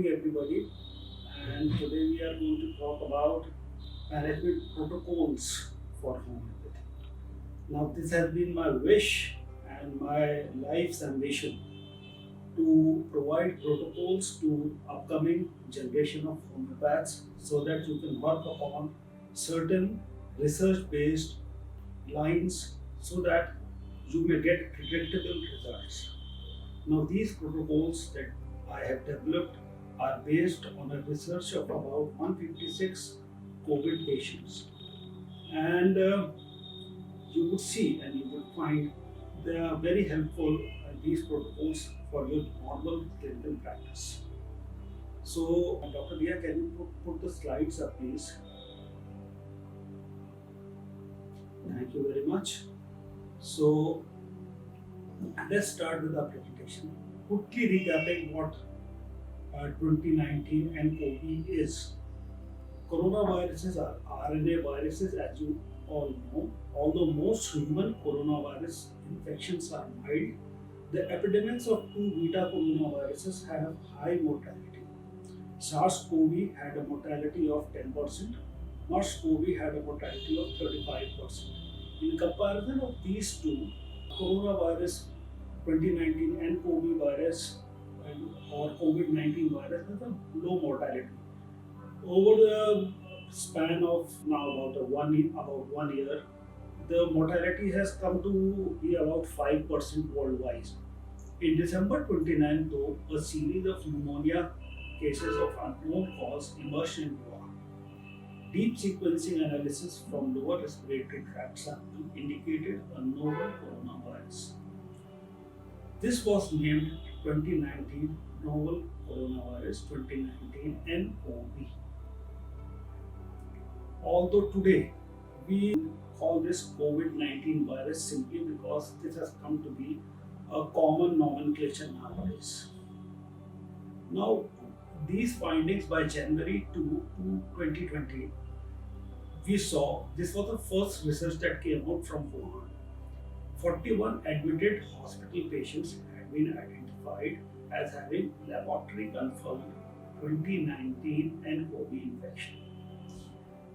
morning, everybody. And today we are going to talk about management protocols for homeopathy. Now, this has been my wish and my life's ambition to provide protocols to upcoming generation of homeopaths so that you can work upon certain research-based lines so that you may get predictable results. Now, these protocols that I have developed are based on a research of about 156 COVID patients, and you would see and you would find they are very helpful, these protocols, for your normal clinical practice. So, Dr. Dia, can you put the slides up, please? Thank you very much. So, let's start with our presentation. Quickly recapping what 2019 nCoV is. Coronaviruses are RNA viruses, as you all know. Although most human coronavirus infections are mild, the epidemics of two beta coronaviruses have high mortality. SARS-CoV had a mortality of 10%, MERS-CoV had a mortality of 35%. In comparison of these two, coronavirus 2019 nCoV virus or COVID-19 virus has a low mortality. Over the span of now about 1 year, the mortality has come to be about 5% worldwide. In December 29, though, a series of pneumonia cases of unknown cause emerged in Goa. Deep sequencing analysis from lower respiratory tract sample indicated a novel coronavirus. This was named 2019 Novel Coronavirus 2019 nCoV. Although today we call this COVID-19 virus simply because this has come to be a common nomenclature nowadays. Now, these findings by January 2020, we saw this was the first research that came out from Wuhan. 41 admitted hospital patients had been identified as having laboratory confirmed 2019 nCoV infection.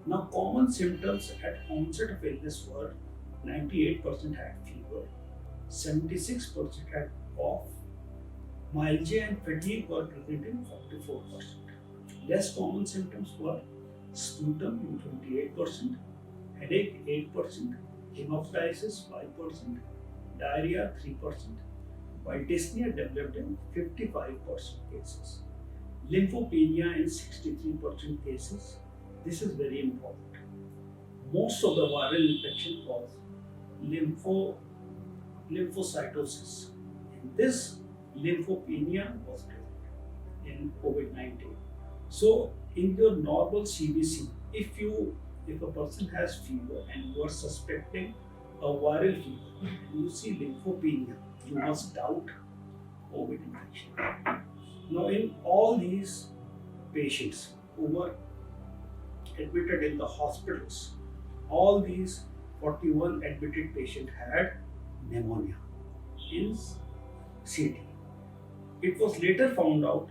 Now, common symptoms at onset of illness were 98% had fever, 76% had cough, myalgia and fatigue were present in 44%. Less common symptoms were sputum in 28%, headache 8%, hemoptysis 5%, diarrhea 3%, while dyspnea developed in 55% cases. Lymphopenia in 63% cases. This is very important. Most of the viral infection cause lymphocytosis. And this lymphopenia was present in COVID-19. So, in your normal CBC, if a person has fever and you are suspecting a viral fever and you see lymphopenia, you must doubt COVID infection. Now, in all these patients who were admitted in the hospitals, all these 41 admitted patients had pneumonia in CT. It was later found out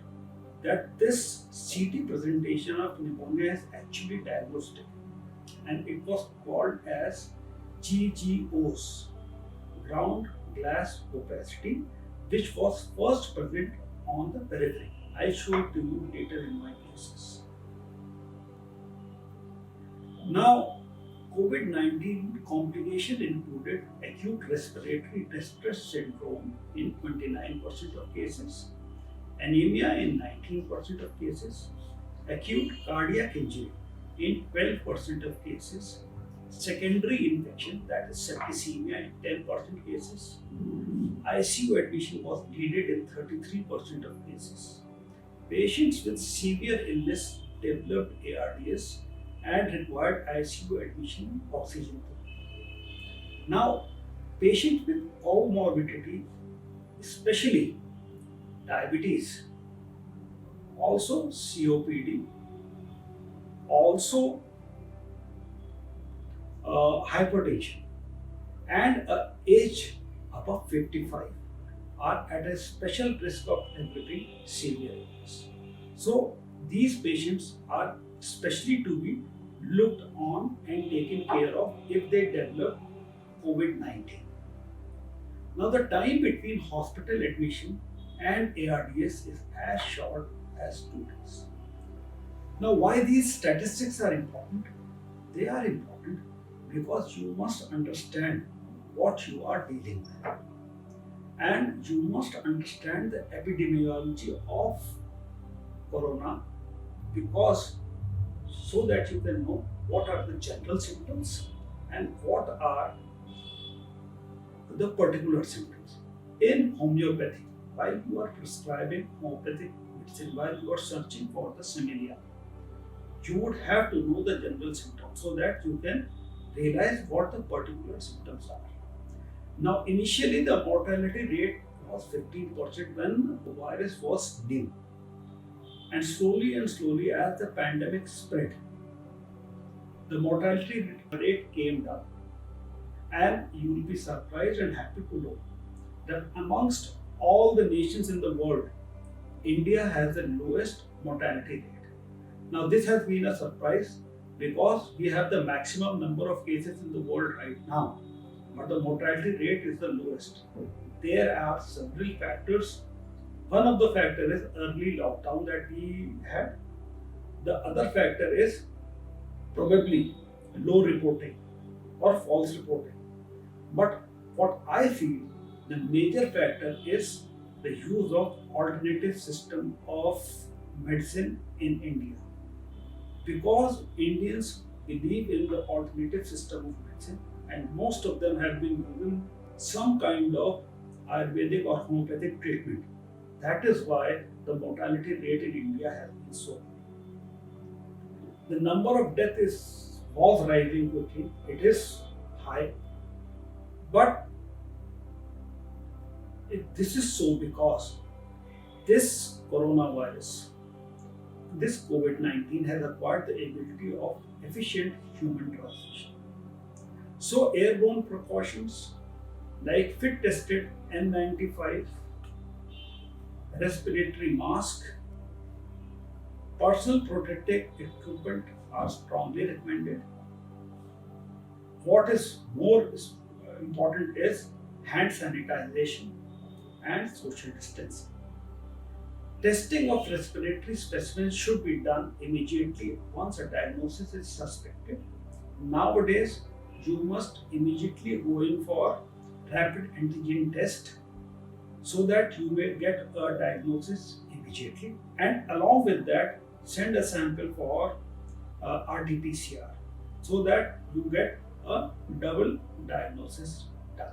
that this CT presentation of pneumonia is actually diagnostic, and it was called as GGOS, ground glass opacity, which was first present on the periphery. I show it to you later in my cases. Now, COVID-19 complication included acute respiratory distress syndrome in 29% of cases, anemia in 19% of cases, acute cardiac injury in 12% of cases, secondary infection, that is septicemia, in 10% cases. ICU admission was needed in 33% of cases. Patients with severe illness developed ARDS and required ICU admission and oxygen therapy. Now, patients with comorbidity, especially diabetes, also COPD, also hypertension, and age above 55 are at a special risk of developing severe illness. So these patients are especially to be looked on and taken care of if they develop COVID-19. Now the time between hospital admission and ARDS is as short as 2 days. Now why these statistics are important? They are important because you must understand what you are dealing with, and you must understand the epidemiology of corona, because so that you can know what are the general symptoms and what are the particular symptoms. In homeopathy, while you are prescribing homeopathic medicine, while you are searching for the similia, you would have to know the general symptoms so that you can realize what the particular symptoms are. Now, initially, the mortality rate was 15% when the virus was new, and slowly, as the pandemic spread, the mortality rate came down. And you will be surprised and happy to know that amongst all the nations in the world, India has the lowest mortality rate. Now, this has been a surprise because we have the maximum number of cases in the world right now, but the mortality rate is the lowest. There are several factors. One of the factors is early lockdown that we had. The other factor is probably low reporting or false reporting. But what I feel the major factor is the use of alternative system of medicine in India. Because Indians believe in the alternative system of medicine, and most of them have been given some kind of Ayurvedic or homeopathic treatment. That is why the mortality rate in India has been so high. The number of deaths was rising quickly. It is high, but this is so because this coronavirus, this COVID-19 has acquired the ability of efficient human transmission. So airborne precautions like fit tested N95, respiratory mask, personal protective equipment are strongly recommended. What is more important is hand sanitization and social distancing. Testing of respiratory specimens should be done immediately once a diagnosis is suspected. Nowadays, you must immediately go in for rapid antigen test so that you may get a diagnosis immediately, and along with that send a sample for RT-PCR so that you get a double diagnosis done.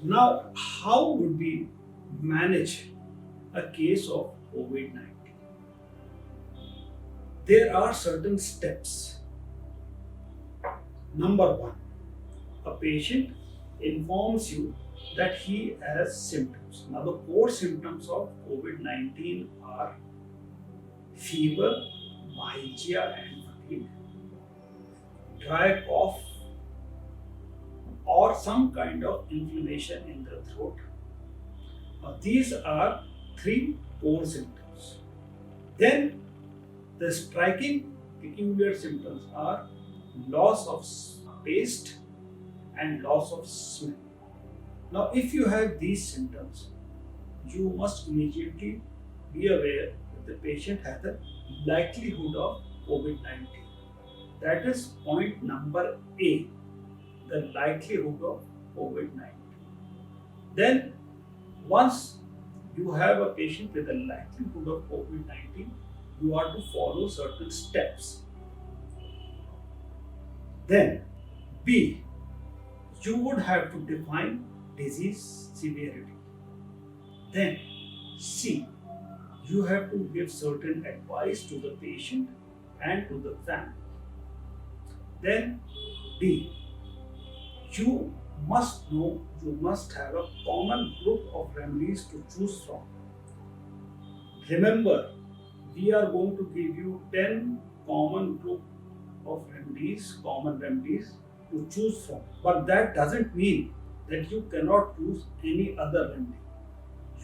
Now, how would we manage a case of COVID-19? There are certain steps. Number one, a patient informs you that he has symptoms. Now, the core symptoms of COVID-19 are fever, myalgia, and fatigue, dry cough, or some kind of inflammation in the throat. These are three core symptoms. Then the striking peculiar symptoms are loss of taste and loss of smell. Now, if you have these symptoms, you must immediately be aware that the patient has a likelihood of COVID-19. That is point number A, the likelihood of COVID-19. Then, once you have a patient with a likelihood of COVID-19, you are to follow certain steps. Then, B, you would have to define disease severity. Then, C, you have to give certain advice to the patient and to the family. Then, D, you must know, you must have a common group of remedies to choose from. Remember, we are going to give you 10 common group of remedies, common remedies to choose from. But that doesn't mean that you cannot use any other remedy.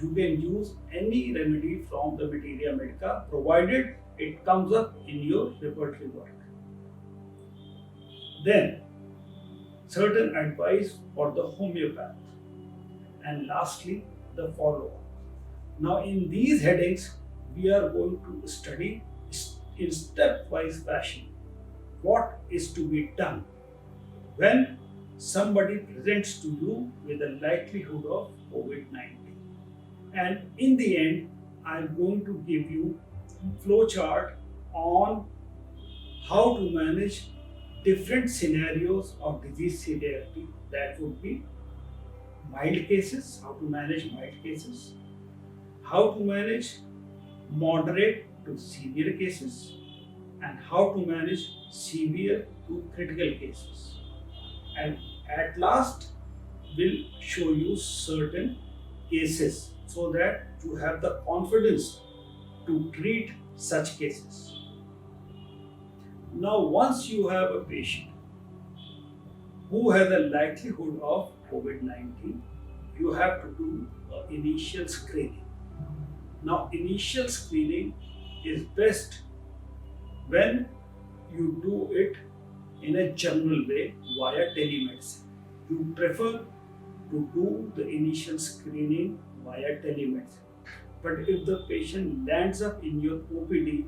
You can use any remedy from the Materia Medica provided it comes up in your repertory work. Then, certain advice for the homeopath. And lastly, the follow-up. Now, in these headings, we are going to study in stepwise fashion what is to be done when somebody presents to you with a likelihood of COVID-19. And in the end, I'm going to give you flowchart on how to manage different scenarios of disease severity. That would be mild cases, how to manage mild cases, how to manage moderate to severe cases, and how to manage severe to critical cases. And at last, we'll show you certain cases so that you have the confidence to treat such cases. Now, once you have a patient who has a likelihood of COVID-19, you have to do initial screening. Now, initial screening is best when you do it in a general way via telemedicine. You prefer to do the initial screening via telemedicine. But if the patient lands up in your OPD,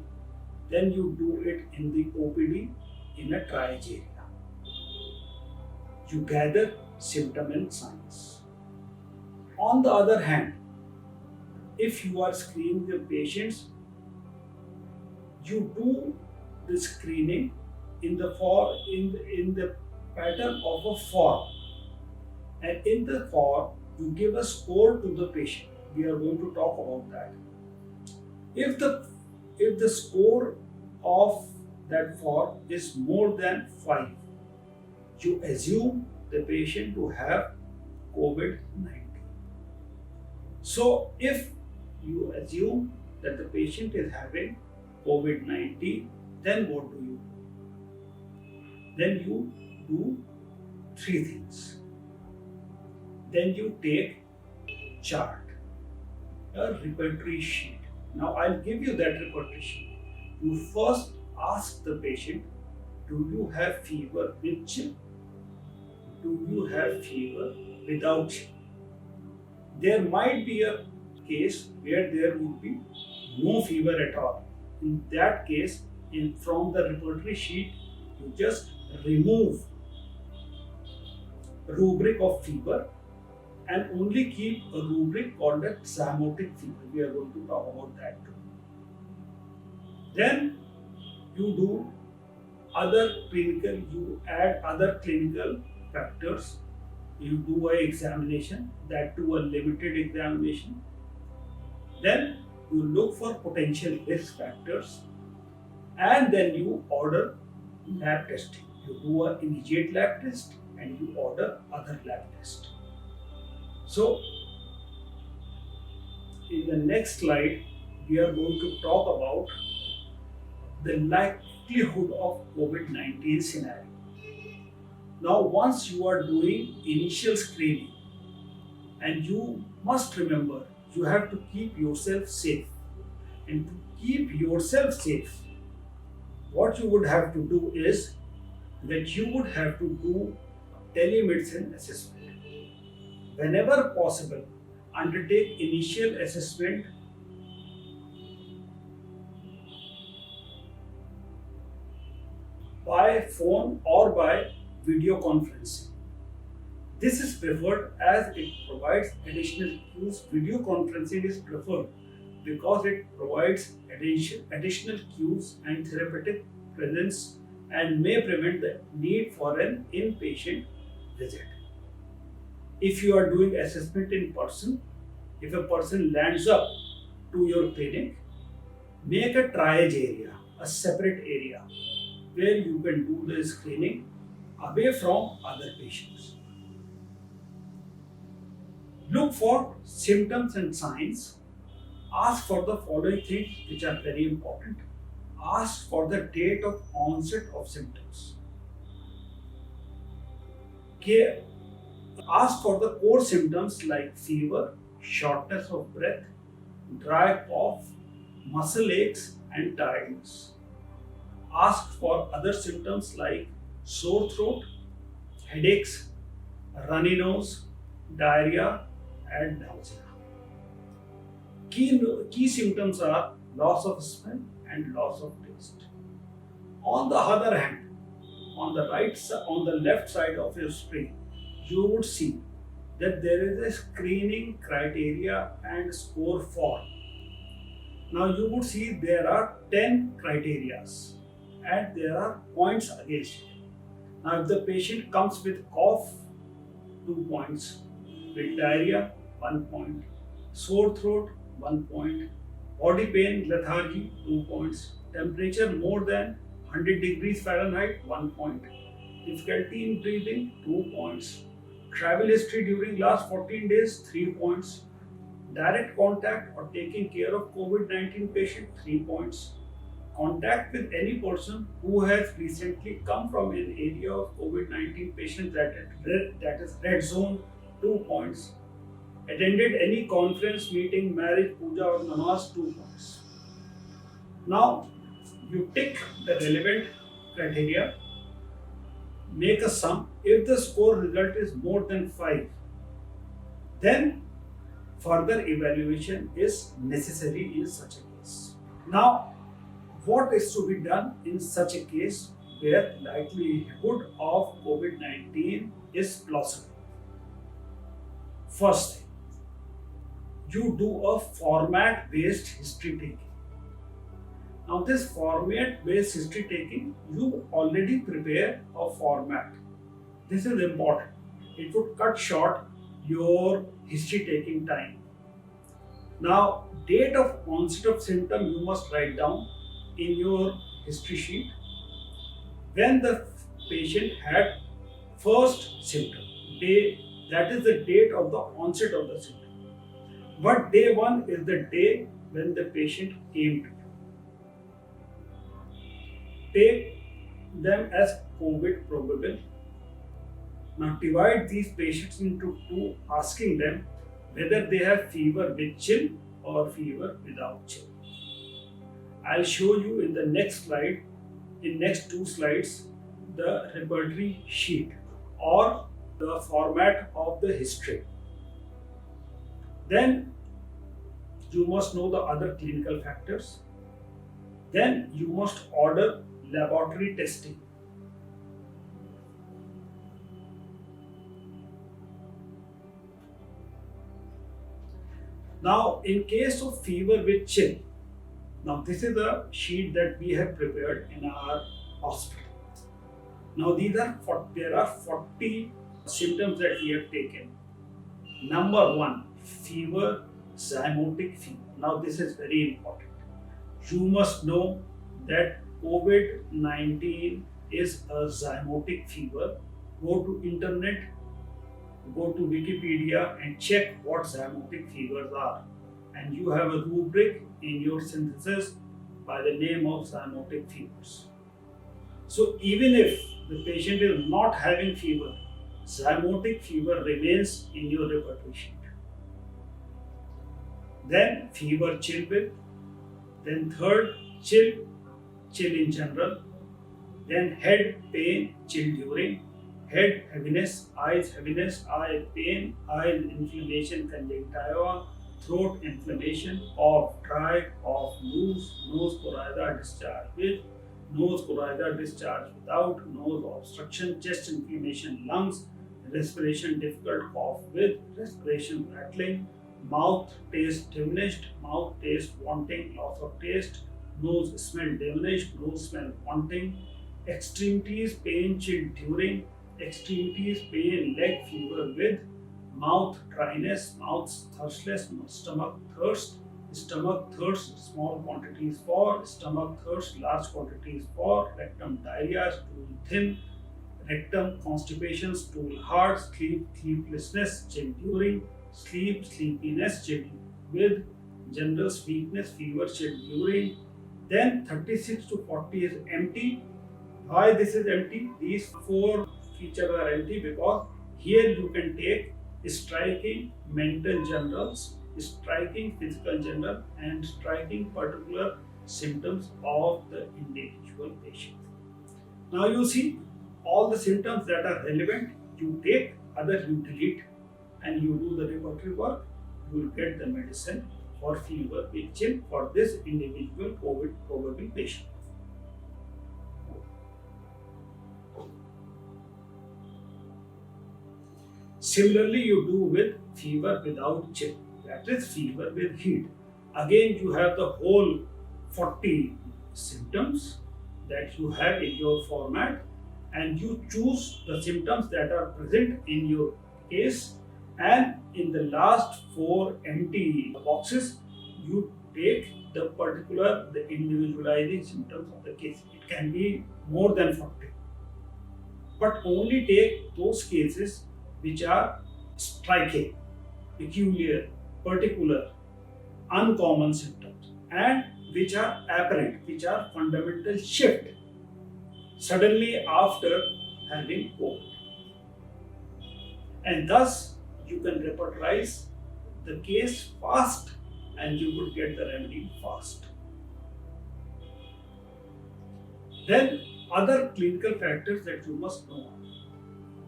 then you do it in the OPD in a triage area. You gather symptom and signs. On the other hand, if you are screening the patients, you do the screening in the pattern of a form, and in the form you give a score to the patient. We are going to talk about that. If the score of that form is more than 5, you assume the patient to have COVID-19. So if you assume that the patient is having COVID-19, then what do you do? Then you do 3 things. Then you take chart, a repertory sheet. Now I'll give you that repertory sheet. You first ask the patient, do you have fever with chill? Do you have fever without chill? There might be a case where there would be no fever at all. In that case, from the repertory sheet, you just remove rubric of fever and only keep a rubric called a zymotic fever. We are going to talk about that too. Then you do you add other clinical factors. You do an examination, that too a limited examination. Then you look for potential risk factors, and then you order lab testing. You do an immediate lab test and you order other lab test. So, in the next slide, we are going to talk about the likelihood of COVID-19 scenario. Now, once you are doing initial screening, and you must remember, you have to keep yourself safe. And to keep yourself safe, what you would have to do is that you would have to do telemedicine assessment. Whenever possible, undertake initial assessment by phone or by video conferencing. This is preferred as it provides additional cues. Video conferencing is preferred because it provides additional cues and therapeutic presence and may prevent the need for an inpatient visit. If you are doing assessment in person, if a person lands up to your clinic, make a triage area, a separate area where you can do the screening away from other patients. Look for symptoms and signs. Ask for the following things which are very important. Ask for the date of onset of symptoms. Ask for the core symptoms like fever, shortness of breath, dry cough, muscle aches, and tiredness. Ask for other symptoms like sore throat, headaches, runny nose, diarrhea, and nausea. Key symptoms are loss of smell and loss of taste. On the other hand, on the left side of your screen, you would see that there is a screening criteria and score form. Now you would see there are 10 criterias and there are points against it. Now if the patient comes with cough, 2 points, with diarrhea, 1 point, sore throat, 1 point, body pain, lethargy, 2 points, temperature more than 100 degrees Fahrenheit, 1 point, difficulty in breathing, 2 points, travel history during last 14 days, 3 points, direct contact or taking care of COVID-19 patient, 3 points, contact with any person who has recently come from an area of COVID-19 patient that is red zone, 2 points, attended any conference, meeting, marriage, puja or namaz, 2 points. Now you tick the relevant criteria, make a sum. If the score result is more than 5, then further evaluation is necessary in such a case. Now, what is to be done in such a case where likelihood of COVID-19 is plausible? First thing, you do a format-based history taking. Now this format-based history taking, you already prepare a format. This is important. It would cut short your history taking time. Now, date of onset of symptom you must write down in your history sheet. When the patient had first symptom, that is the date of the onset of the symptom. But day 1 is the day when the patient came to you. Take them as COVID probable. Now divide these patients into 2, asking them whether they have fever with chill or fever without chill. I'll show you in the next slide, in next 2 slides, the repertory sheet or the format of the history. Then you must know the other clinical factors. Then you must order laboratory testing. Now, in case of fever with chill, now this is the sheet that we have prepared in our hospital. Now there are 40 symptoms that we have taken. Number 1, fever, zymotic fever. Now this is very important. You must know that COVID-19 is a zymotic fever. Go to internet, go to Wikipedia and check what zymotic fevers are. And you have a rubric in your synthesis by the name of zymotic fevers. So even if the patient is not having fever, zymotic fever remains in your repertory sheet. Then fever chill with, then third chill in general, then head pain, chill during, head heaviness, eye pain, eye inflammation, conjunctiva, throat inflammation, cough dry, cough loose, nose coryza discharge with, nose coryza discharge without, nose obstruction, chest inflammation, lungs, respiration difficult, cough with, respiration rattling, mouth taste diminished, mouth taste wanting, loss of taste, nose smell diminished, nose smell wanting, extremities pain chill during, extremities pain leg fever with, mouth dryness, mouth thirstless, stomach thirst small quantities for, stomach thirst large quantities for, rectum diarrhea, stool thin, rectum constipation, stool hard, sleeplessness, chill during, sleepiness, chill with, general weakness, fever, chill during. Then 36 to 40 is empty. Why this is empty? These 4 features are empty because Here you can take striking mental generals, striking physical general, and striking particular symptoms of the individual patient. Now you see all the symptoms that are relevant, you take, other you delete, and you do the laboratory work, you will get the medicine for fever pitch for this individual COVID probable patient. Similarly, you do with fever without chill, that is fever with heat. Again, you have the whole 40 symptoms that you have in your format, and you choose the symptoms that are present in your case, and in the last four empty boxes, you take the individualizing symptoms of the case. It can be more than 40, but only take those cases which are striking, peculiar, particular, uncommon symptoms, and which are apparent, which are fundamental shift suddenly after having COVID. And thus you can repertorize the case fast and you would get the remedy fast. Then other clinical factors that you must know.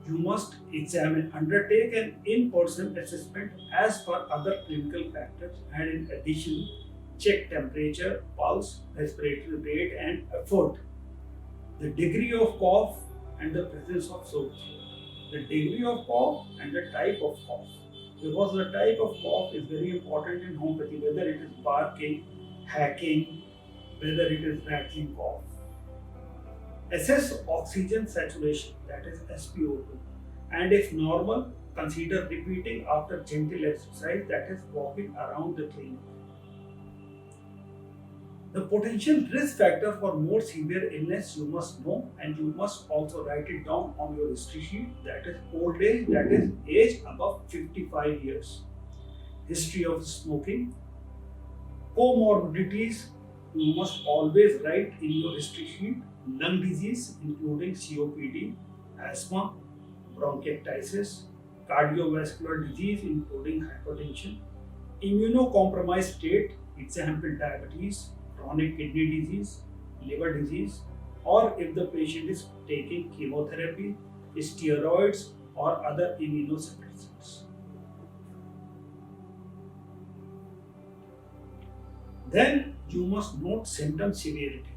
You must undertake an in-person assessment as per other clinical factors, and in addition, check temperature, pulse, respiratory rate, and effort, the degree of cough, and the presence of sore throat. The degree of cough and the type of cough, because the type of cough is very important in homeopathy, whether it is barking, hacking, whether it is rattling cough. Assess oxygen saturation, that is SpO2, and if normal, consider repeating after gentle exercise, that is walking around the clinic. The potential risk factor for more severe illness you must know, and you must also write it down on your history sheet, that is old age, that is age above 55 years. History of smoking, comorbidities, you must always write in your history sheet. Lung disease including COPD, asthma, bronchiectasis, cardiovascular disease including hypertension, immunocompromised state, example diabetes, chronic kidney disease, liver disease, or if the patient is taking chemotherapy, steroids, or other immunosuppressants. Then you must note symptom severity.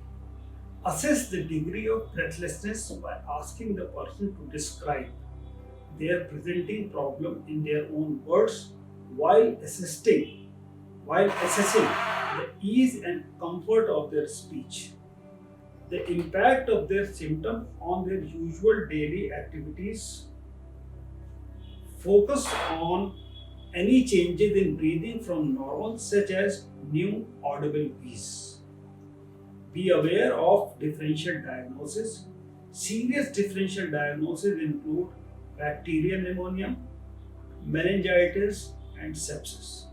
Assess the degree of breathlessness by asking the person to describe their presenting problem in their own words while assessing the ease and comfort of their speech, the impact of their symptom on their usual daily activities. Focus on any changes in breathing from normal, such as new audible wheeze. Be aware of differential diagnosis. Serious differential diagnosis include bacterial pneumonia, meningitis, and sepsis.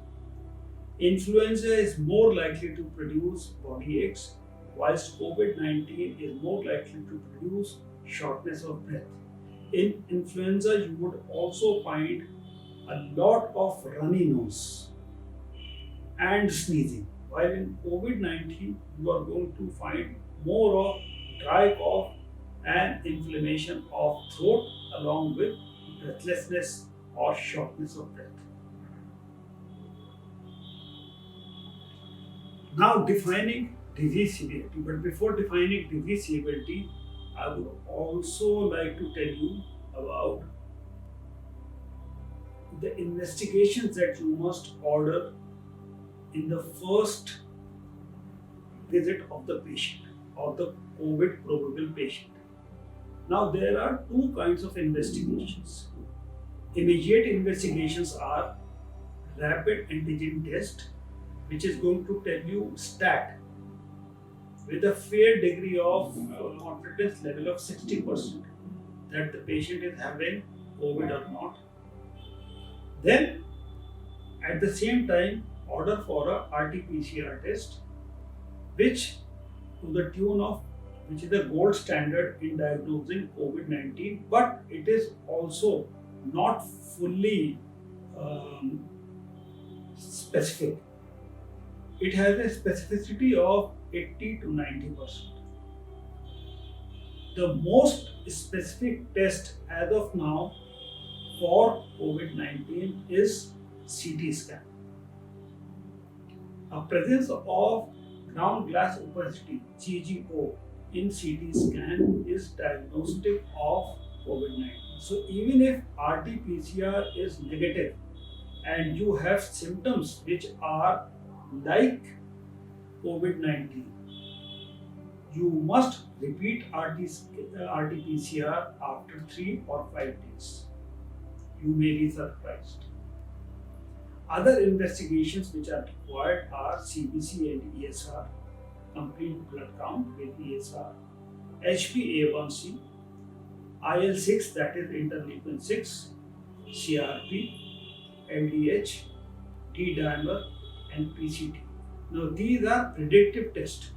Influenza is more likely to produce body aches, whilst COVID-19 is more likely to produce shortness of breath. In influenza, you would also find a lot of runny nose and sneezing. While in COVID-19, you are going to find more of dry cough and inflammation of throat along with breathlessness or shortness of breath. Now defining disease severity, but before defining disease severity, I would also like to tell you about the investigations that you must order in the first visit of the patient or the COVID probable patient. Now there are two kinds of investigations. Immediate investigations are rapid antigen test, which is going to tell you stat with a fair degree of confidence level of 60% that the patient is having COVID or not. Then at the same time order for a RT-PCR test, which to the tune of which is the gold standard in diagnosing COVID-19, but it is also not fully um, specific. It has a specificity of 80 to 90%. The most specific test as of now for COVID 19 is CT scan. A presence of ground glass opacity GGO in CT scan is diagnostic of COVID 19. So even if RT PCR is negative and you have symptoms which are like COVID 19, you must repeat RT-PCR after 3 or 5 days. You may be surprised. Other investigations which are required are CBC and ESR, complete blood count with ESR, HbA1c, IL-6 that is interleukin 6, CRP, LDH, D-dimer and PCT. Now these are predictive tests,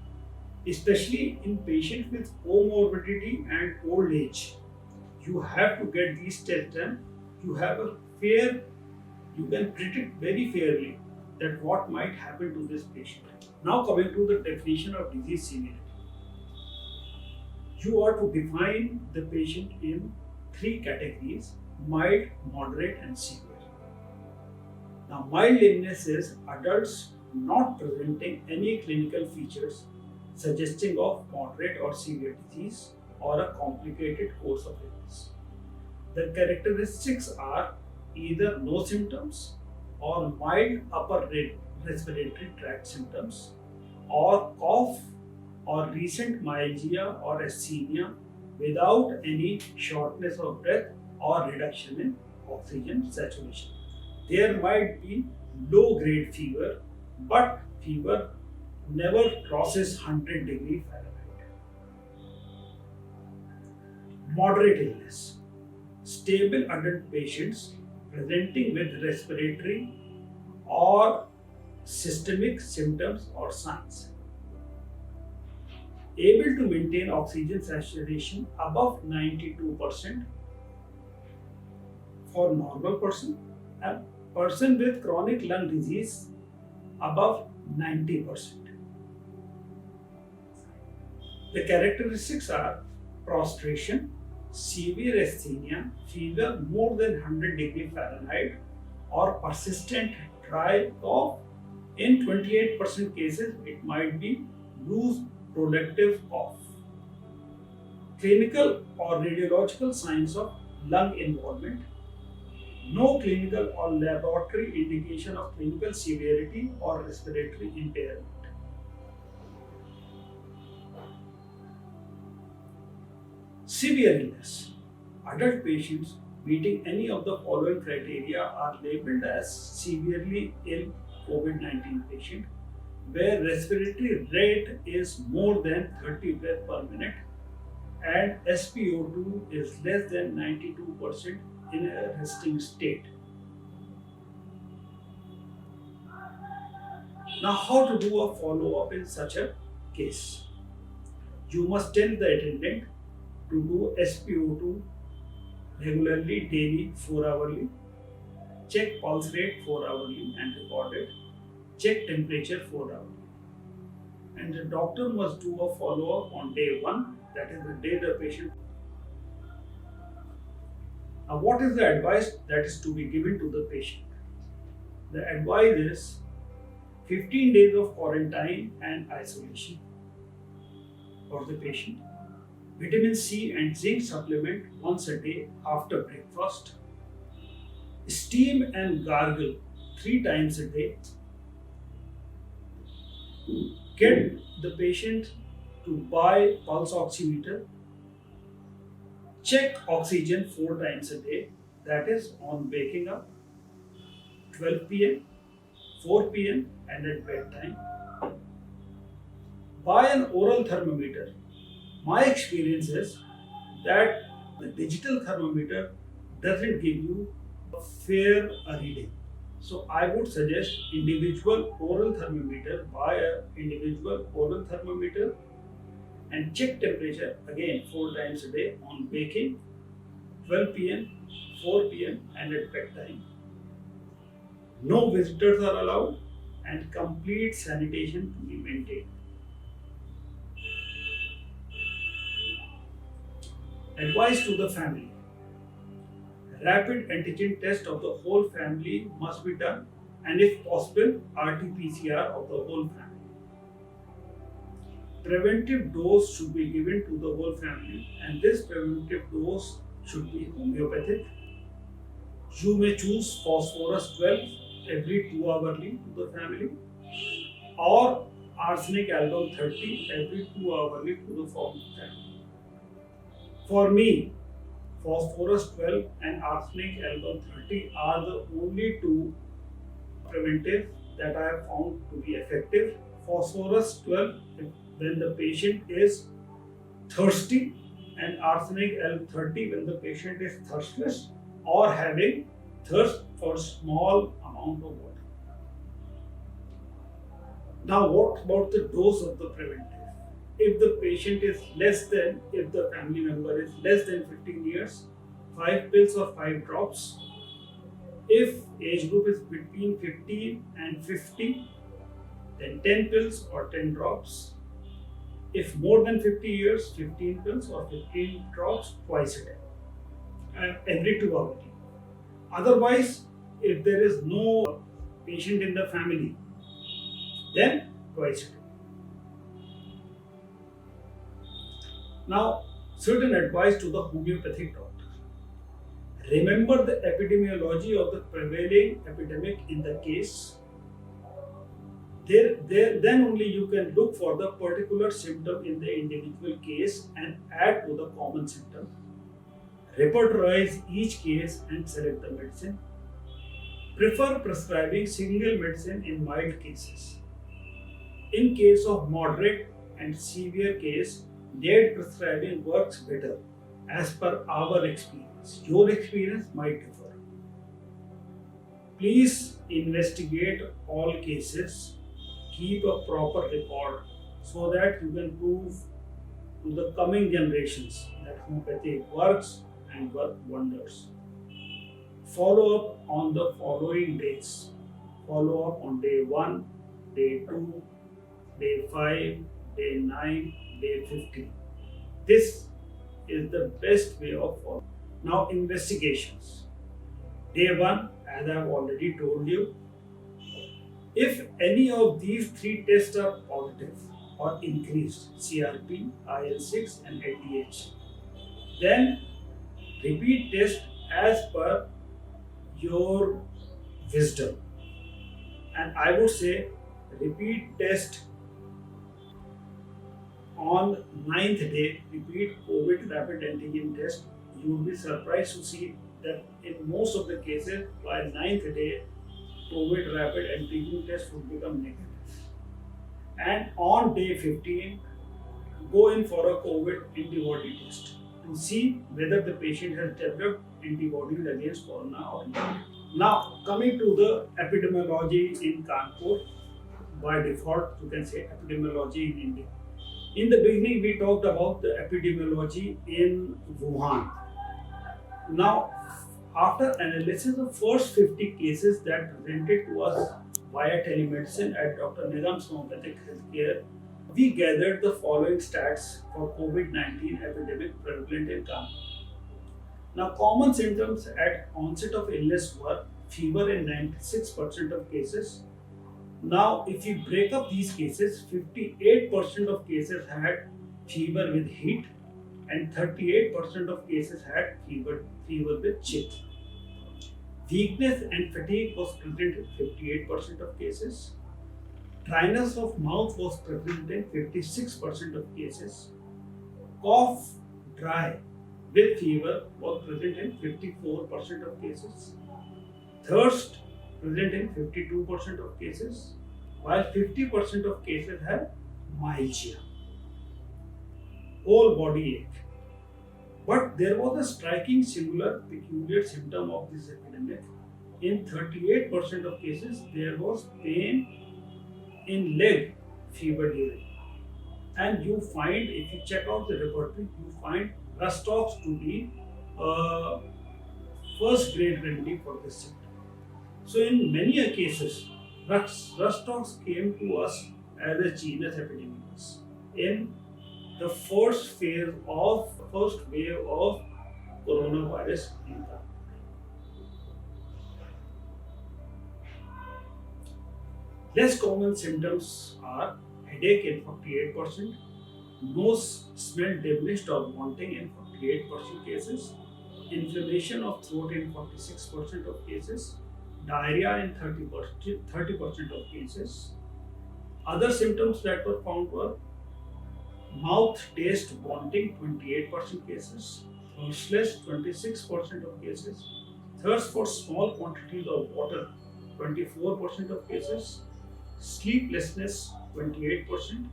especially in patients with comorbidity and old age. You have to get these tests done. You can predict very fairly that what might happen to this patient. Now coming to the definition of disease severity. You are to define the patient in 3 categories: mild, moderate and severe. Now mild illness is adults not presenting any clinical features suggesting of moderate or severe disease or a complicated course of illness. The characteristics are either no symptoms or mild upper respiratory tract symptoms or cough or recent myalgia or asthenia without any shortness of breath or reduction in oxygen saturation. There might be low grade fever, but fever never crosses 100 degree Fahrenheit. Moderate illness. Stable adult patients presenting with respiratory or systemic symptoms or signs. Able to maintain oxygen saturation above 92% for normal person, and person with chronic lung disease above 90%. The characteristics are prostration, severe asthenia, fever more than 100 degree Fahrenheit, or persistent dry cough. In 28% cases, it might be loose productive cough. Clinical or radiological signs of lung involvement. No clinical or laboratory indication of clinical severity or respiratory impairment. Severe illness. Adult patients meeting any of the following criteria are labeled as severely ill COVID-19 patient, where respiratory rate is more than 30 breaths per minute and SpO2 is less than 92% in a resting state. Now, how to do a follow-up in such a case? You must tell the attendant to do SpO2 regularly, daily, 4 hourly, check pulse rate 4 hourly and record it, check temperature 4 hourly. And the doctor must do a follow-up on day 1, that is the day the patient. Now, what is the advice that is to be given to the patient? The advice is 15 days of quarantine and isolation for the patient. Vitamin C and zinc supplement once a day after breakfast. Steam and gargle 3 times a day. Get the patient to buy pulse oximeter. Check oxygen 4 times a day, that is on waking up, 12 pm, 4 pm and at bedtime. Buy an oral thermometer. My experience is that the digital thermometer doesn't give you a fair reading. So I would suggest individual oral thermometer. Buy an individual oral thermometer and check temperature again 4 times a day on waking, 12 pm, 4 pm, and at bedtime. No visitors are allowed, and complete sanitation to be maintained. Advice to the family: rapid antigen test of the whole family must be done, and if possible, RT-PCR of the whole family. Preventive dose should be given to the whole family, and this preventive dose should be homeopathic. You may choose phosphorus 12 every 2 hourly to the family, or arsenic album 30 every 2 hourly to the family. For me, phosphorus 12 and arsenic album 30 are the only two preventive that I have found to be effective. Phosphorus 12 when the patient is thirsty, and arsenic L30 when the patient is thirstless or having thirst for small amount of water. Now, what about the dose of the preventive? If the patient is if the family member is less than 15 years, 5 pills or 5 drops. If age group is between 15 and 50, then 10 pills or 10 drops. If more than 50 years, 15 pills or 15 drops twice a day, and every 2 hours. Otherwise, if there is no patient in the family, then twice a day. Now, certain advice to the homeopathic doctor. Remember the epidemiology of the prevailing epidemic in the case. Then only you can look for the particular symptom in the individual case and add to the common symptom. Repertorize each case and select the medicine. Prefer prescribing single medicine in mild cases. In case of moderate and severe case, layered prescribing works better as per our experience. Your experience might differ. Please investigate all cases. Keep a proper record so that you can prove to the coming generations that homeopathy works and work wonders. Follow up on the following days. Follow up on day 1, day 2, day 5, day 9, day 15. This is the best way of following. Now, investigations. Day 1, as I have already told you, if any of these 3 tests are positive or increased, CRP, IL-6 and LDH, then repeat test as per your wisdom. And I would say repeat test on 9th day, repeat COVID rapid antigen test. You will be surprised to see that in most of the cases by 9th day, COVID rapid antigen test would become negative. And on day 15, go in for a COVID antibody test and see whether the patient has developed antibodies against corona or not. Now, coming to the epidemiology in Kanpur, by default, you can say epidemiology in India. In the beginning, we talked about the epidemiology in Wuhan. Now, after analysis of first 50 cases that presented to us via telemedicine at Dr. Nizam's Homeopathic Healthcare, we gathered the following stats for COVID-19 epidemic prevalent in Kanpur. Now, common symptoms at onset of illness were fever in 96% of cases. Now, if you break up these cases, 58% of cases had fever with heat, and 38% of cases had fever with chill. Weakness and fatigue was present in 58% of cases. Dryness of mouth was present in 56% of cases. Cough, dry with fever was present in 54% of cases. Thirst present in 52% of cases, while 50% of cases had myalgia, whole body ache. But there was a striking singular peculiar symptom of this epidemic. In 38% of cases, there was pain in leg fever during. And you find, if you check out the repertoire, you find Rustox to be a first grade remedy for this symptom. So, in many cases, Rustox came to us as a genus epidemics in the first wave of coronavirus in the less common symptoms are headache in 48%, nose smell diminished or wanting in 48% cases, inflammation of throat in 46% of cases, diarrhea in 30% of cases. Other symptoms that were found were mouth taste wanting 28% cases, thirstless 26% of cases, thirst for small quantities of water 24% of cases, sleeplessness 28%.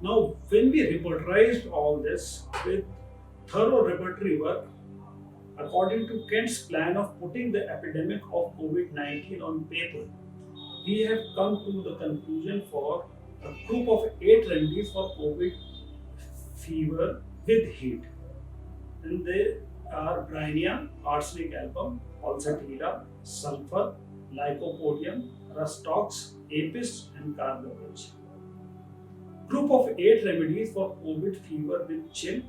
Now, when we repertorized all this with thorough repertory work, according to Kent's plan of putting the epidemic of COVID 19 on paper, we have come to the conclusion for a group of 8 remedies for COVID fever with heat. And they are Bryonia, arsenic album, pulsatilla, sulfur, lycopodium, rustox, apis, and carbamide. Group of 8 remedies for COVID fever with chill: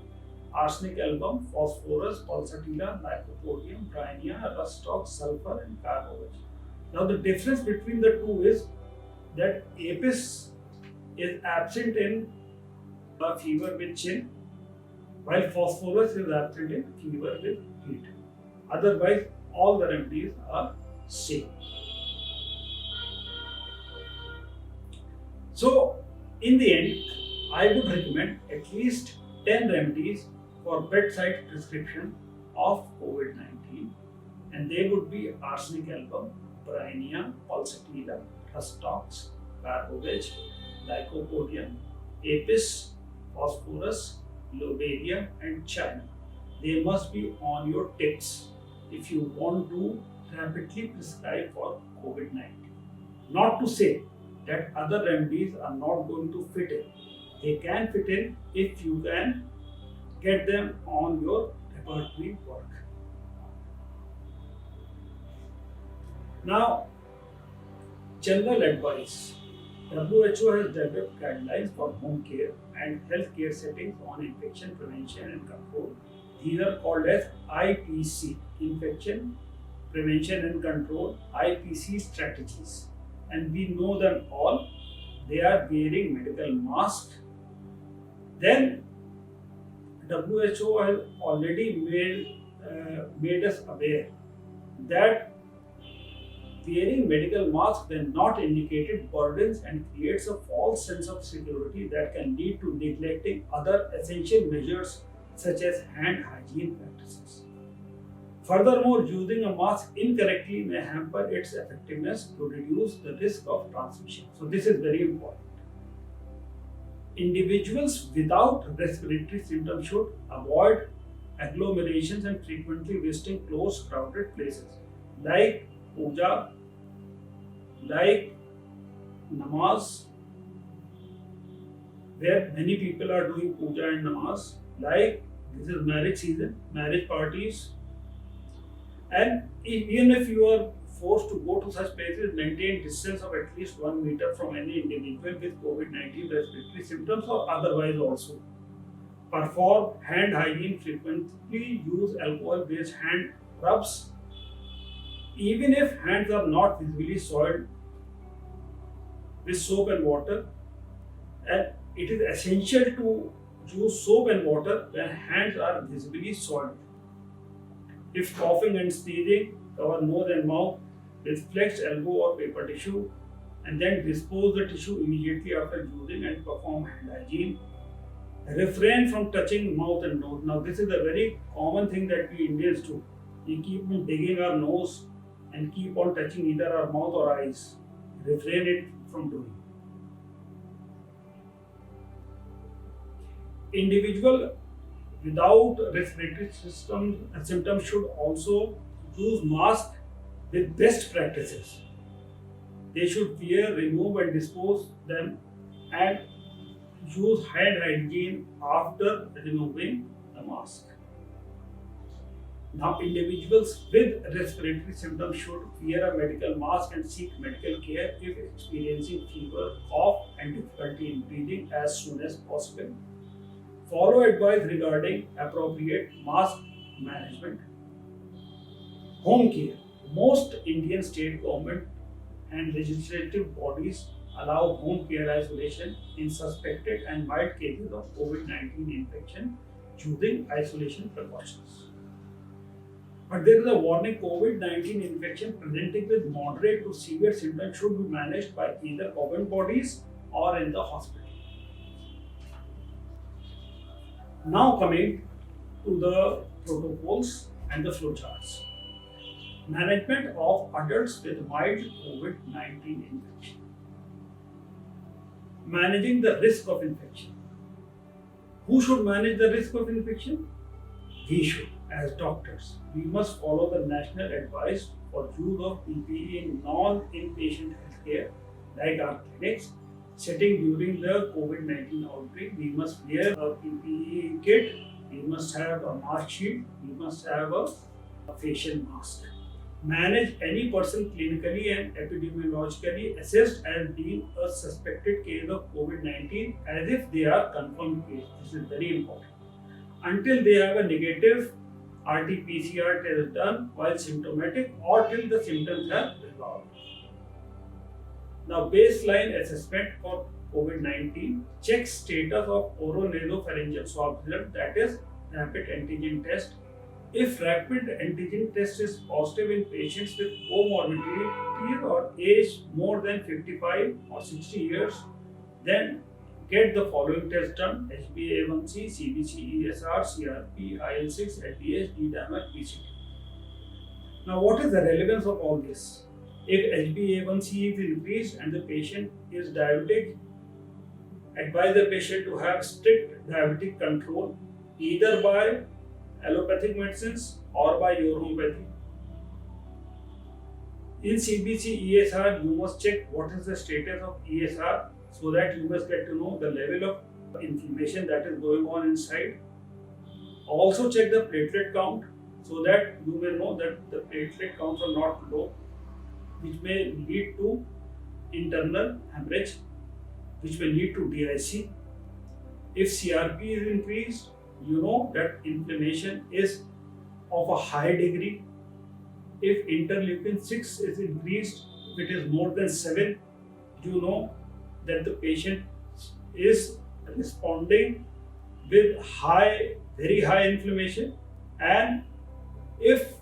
arsenic album, phosphorus, pulsatilla, lycopodium, bryonia, rustox, sulfur, and carbamide. Now the difference between the two is that apis is absent in fever with chill, while phosphorus is absent in fever with heat. Otherwise, all the remedies are same. So, in the end, I would recommend at least 10 remedies for bedside prescription of COVID 19, and they would be arsenic album, bryonia, pulsatilla, rustox, carbovage, lycopodium, apis, phosphorus, lobelia, and china. They must be on your tips if you want to rapidly prescribe for COVID 19. Not to say that other remedies are not going to fit in. They can fit in if you can get them on your repertory work. Now, general advice. WHO has developed guidelines for home care and healthcare settings on infection prevention and control. These are called as IPC, Infection Prevention and Control, IPC strategies. And we know them all. They are wearing medical masks. Then WHO has already made us aware that wearing medical masks when not indicated burdens and creates a false sense of security that can lead to neglecting other essential measures such as hand hygiene practices. Furthermore, using a mask incorrectly may hamper its effectiveness to reduce the risk of transmission. So, this is very important. Individuals without respiratory symptoms should avoid agglomerations and frequently visiting close crowded places like puja, like namaz, where many people are doing puja and namaz, like this is marriage season, marriage parties, and even if you are forced to go to such places, maintain distance of at least 1 meter from any individual with COVID-19 respiratory symptoms or otherwise also. Perform hand hygiene frequently, use alcohol-based hand rubs. Even if hands are not visibly soiled with soap and water, and it is essential to use soap and water when hands are visibly soiled. If coughing and sneezing, cover nose and mouth with flexed elbow or paper tissue, and then dispose the tissue immediately after using and perform hand hygiene. Refrain from touching mouth and nose. Now, this is a very common thing that we Indians do. We keep on digging our nose and keep on touching either our mouth or eyes. Refrain it from doing. Individual without respiratory system symptoms should also use mask with best practices. They should wear, remove, and dispose them, and use hand hygiene after removing the mask. Now, individuals with respiratory symptoms should wear a medical mask and seek medical care if experiencing fever, cough, and difficulty in breathing as soon as possible. Follow advice regarding appropriate mask management. Home care. Most Indian state government and legislative bodies allow home care isolation in suspected and mild cases of COVID-19 infection using isolation precautions. But there is a warning: COVID-19 infection presenting with moderate to severe symptoms should be managed by either government bodies or in the hospital. Now coming to the protocols and the flowcharts. Management of adults with mild COVID-19 infection. Managing the risk of infection. Who should manage the risk of infection? We should, as doctors. We must follow the national advice for use of PPE in non-inpatient healthcare, like our clinics. Setting during the COVID-19 outbreak, we must wear a PPE kit, we must have a mask sheet, we must have a facial mask. Manage any person clinically and epidemiologically assessed as being a suspected case of COVID-19 as if they are confirmed case. This is very important. Until they have a negative RT-PCR test done while symptomatic or till the symptoms have resolved. Now, baseline assessment for COVID-19. Check status of oronasopharyngeal swab result, that is rapid antigen test. If rapid antigen test is positive in patients with comorbidity or age more than 55 or 60 years, then get the following tests done: HbA1c, CBC-ESR, CRP, IL-6, LDH, D-dimer, PCT. Now, what is the relevance of all this? If HbA1c is increased and the patient is diabetic, advise the patient to have strict diabetic control either by allopathic medicines or by your homeopathy. In CBC-ESR, you must check what is the status of ESR so that you must get to know the level of inflammation that is going on inside. Also check the platelet count so that you may know that the platelet counts are not low, which may lead to internal hemorrhage, which may lead to DIC. If CRP is increased, you know that inflammation is of a high degree. If interleukin 6 is increased, if it is more than 7, you know that the patient is responding with very high inflammation. And if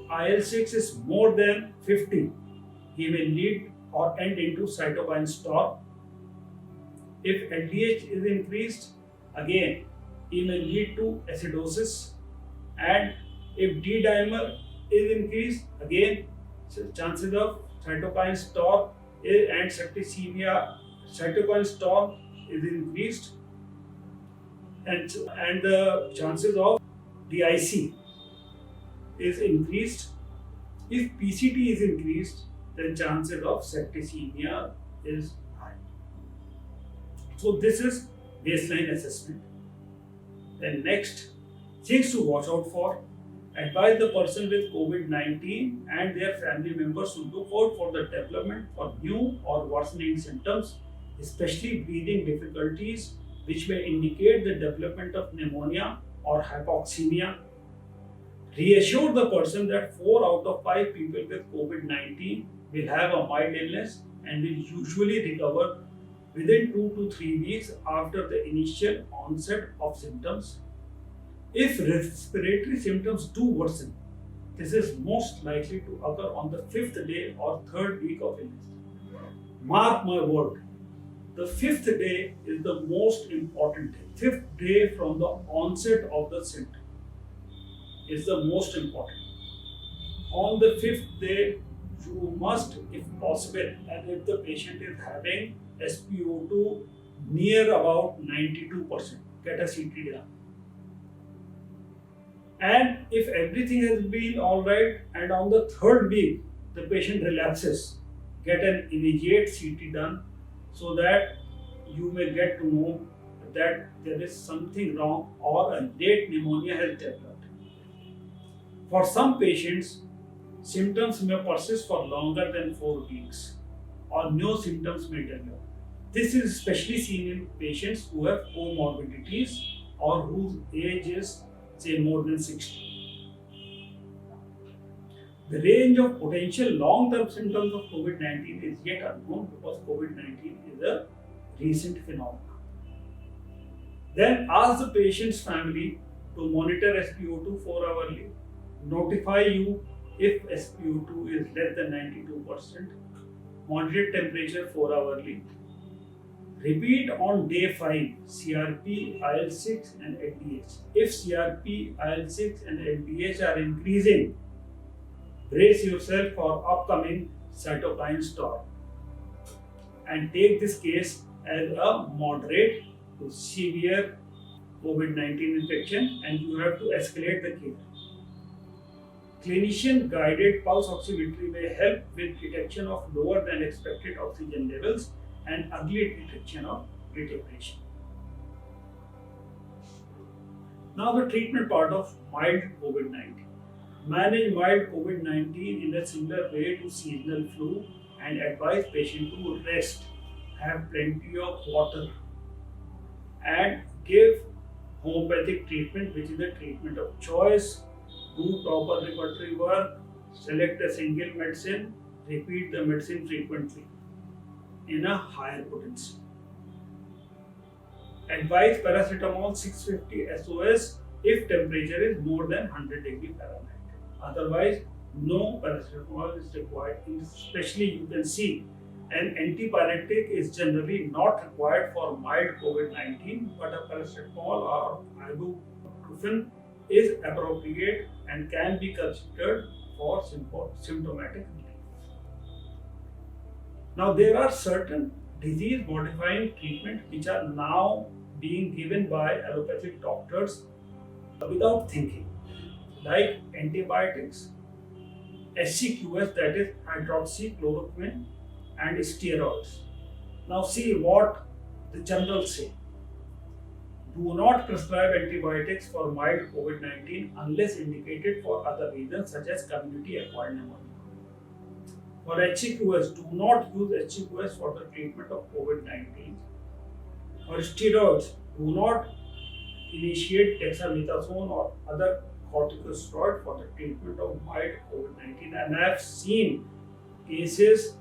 IL-6 is more than 50, he may lead or end into cytokine storm. If LDH is increased, again, he may lead to acidosis. And if D-dimer is increased, again, chances of cytokine storm and septicemia, cytokine storm is increased, and the chances of DIC is increased. If PCT is increased, then chances of septicemia is high. So this is baseline assessment. Then next, things to watch out for. Advise the person with COVID-19 and their family members to look out for the development of new or worsening symptoms, especially breathing difficulties, which may indicate the development of pneumonia or hypoxemia. Reassure the person that 4 out of 5 people with COVID-19 will have a mild illness and will usually recover within 2 to 3 weeks after the initial onset of symptoms. If respiratory symptoms do worsen, this is most likely to occur on the 5th day or 3rd week of illness. Mark my word, the 5th day is the most important day. 5th day from the onset of the symptom is the most important. On the 5th day, you must, if possible, and if the patient is having SpO2 near about 92%, get a CT done. And if everything has been alright and on the 3rd week the patient relapses, get an immediate CT done so that you may get to know that there is something wrong or a late pneumonia has developed. For some patients, symptoms may persist for longer than 4 weeks or no symptoms may develop. This is especially seen in patients who have comorbidities or whose age is, say, more than 60. The range of potential long-term symptoms of COVID-19 is yet unknown because COVID-19 is a recent phenomenon. Then ask the patient's family to monitor SpO2 4-hourly. Notify you if SpO2 is less than 92%. Monitor temperature 4-hourly. Repeat on day 5 CRP, IL-6 and LDH. If CRP, IL-6 and LDH are increasing, brace yourself for upcoming cytokine storm and take this case as a moderate to severe COVID-19 infection and you have to escalate the care. Clinician guided pulse oximetry may help with detection of lower than expected oxygen levels and early detection of deterioration. Now the treatment part of mild COVID-19. Manage mild COVID-19 in a similar way to seasonal flu and advise patient to rest, have plenty of water and give homeopathic treatment which is the treatment of choice. Do proper repertory work, select a single medicine, repeat the medicine frequently in a higher potency. Advise paracetamol 650 SOS if temperature is more than 100 degree Fahrenheit. Otherwise, no paracetamol is required. Especially you can see an antipyretic is generally not required for mild COVID-19, but a paracetamol or ibuprofen is appropriate and can be considered for symptomatic relief. Now there are certain disease modifying treatment which are now being given by allopathic doctors without thinking, like antibiotics, HCQS, that is hydroxychloroquine, and steroids. Now see what the journals say. Do not prescribe antibiotics for mild COVID-19 unless indicated for other reasons such as community acquired pneumonia. For HCQS, do not use HCQS for the treatment of COVID-19. For steroids, do not initiate dexamethasone or other corticosteroid for the treatment of mild COVID-19. And I have seen cases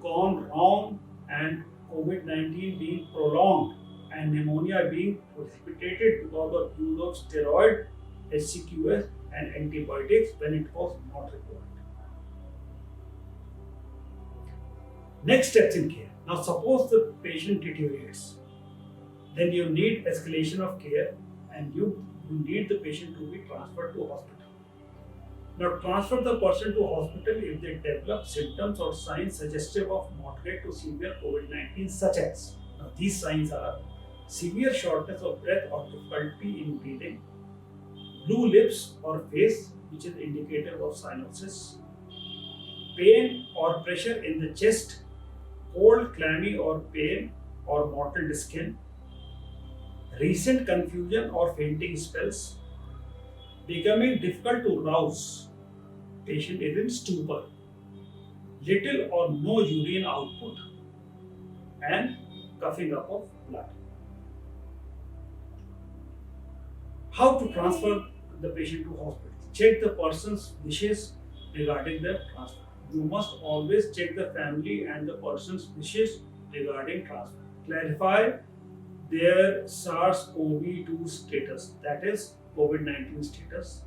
gone wrong and COVID-19 being prolonged and pneumonia being precipitated because of use of steroid, HCQS and antibiotics when it was not required. Next steps in care. Now suppose the patient deteriorates, then you need escalation of care and you need the patient to be transferred to hospital. Now transfer the person to hospital if they develop symptoms or signs suggestive of moderate to severe COVID-19 such as, now these signs are severe shortness of breath or difficulty in breathing, blue lips or face which is indicative of cyanosis, pain or pressure in the chest, cold, clammy or pain or mottled skin, recent confusion or fainting spells, becoming difficult to rouse, patient is in stupor, little or no urine output, and coughing up of blood. How to transfer the patient to hospital? Check the person's wishes regarding the transfer. You must always check the family and the person's wishes regarding transfer. Clarify their SARS-CoV-2 status, that is COVID-19 status.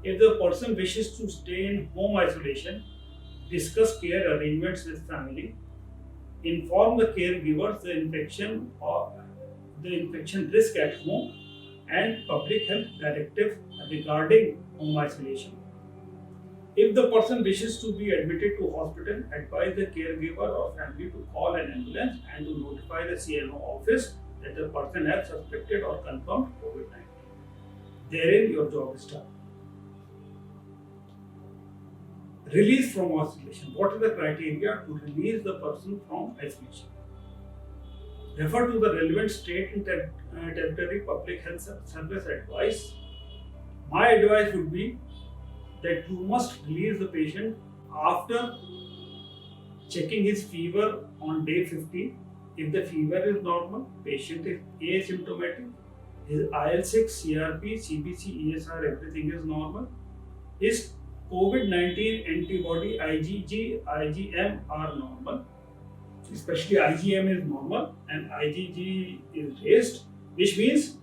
If the person wishes to stay in home isolation, discuss care arrangements with family. Inform the caregivers the infection risk at home and public health directive regarding home isolation. If the person wishes to be admitted to hospital, advise the caregiver or family to call an ambulance and to notify the CNO office that the person has suspected or confirmed COVID-19. Therein your job is done. Release from isolation. What is the criteria to release the person from isolation? Refer to the relevant state and territory public health service advice. My advice would be that you must release the patient after checking his fever on day 15. If the fever is normal, patient is asymptomatic, his IL-6, CRP, CBC, ESR, everything is normal. His COVID-19 antibody IgG, IgM are normal. Especially IgM is normal and IgG is raised, which means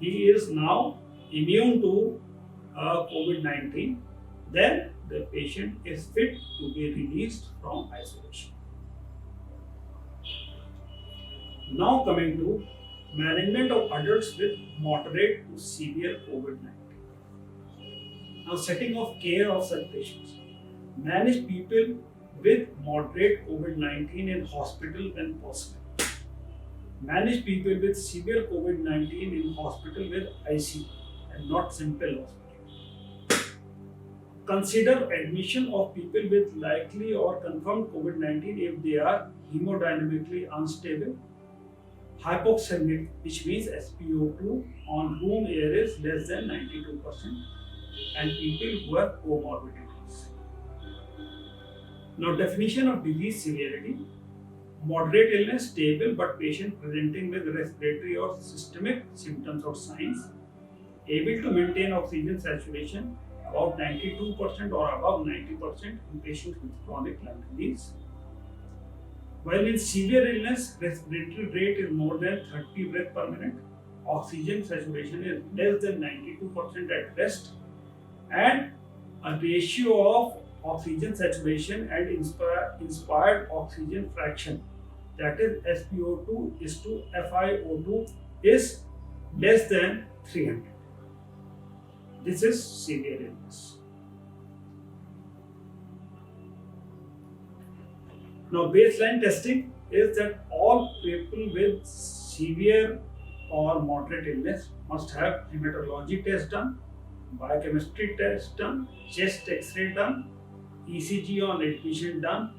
he is now immune to COVID-19. Then the patient is fit to be released from isolation. Now coming to management of adults with moderate to severe COVID-19. Now setting of care of such patients. Manage people with moderate COVID-19 in hospital when possible. Manage people with severe COVID-19 in hospital with ICU and not simple hospital. Consider admission of people with likely or confirmed COVID-19 if they are hemodynamically unstable, hypoxemic, which means SpO2 on whom air is less than 92%, and people who have comorbidities. Now, definition of disease severity: moderate illness, stable but patient presenting with respiratory or systemic symptoms or signs, able to maintain oxygen saturation about 92% or above 90% in patients with chronic lung disease. While in severe illness, respiratory rate is more than 30 breaths per minute, oxygen saturation is less than 92% at rest, and a ratio of oxygen saturation and inspired oxygen fraction, that is SpO2 is to FiO2, is less than 300. This is severe illness. Now, baseline testing is that all people with severe or moderate illness must have hematology test done, biochemistry test done, chest X-ray done, ECG on admission done,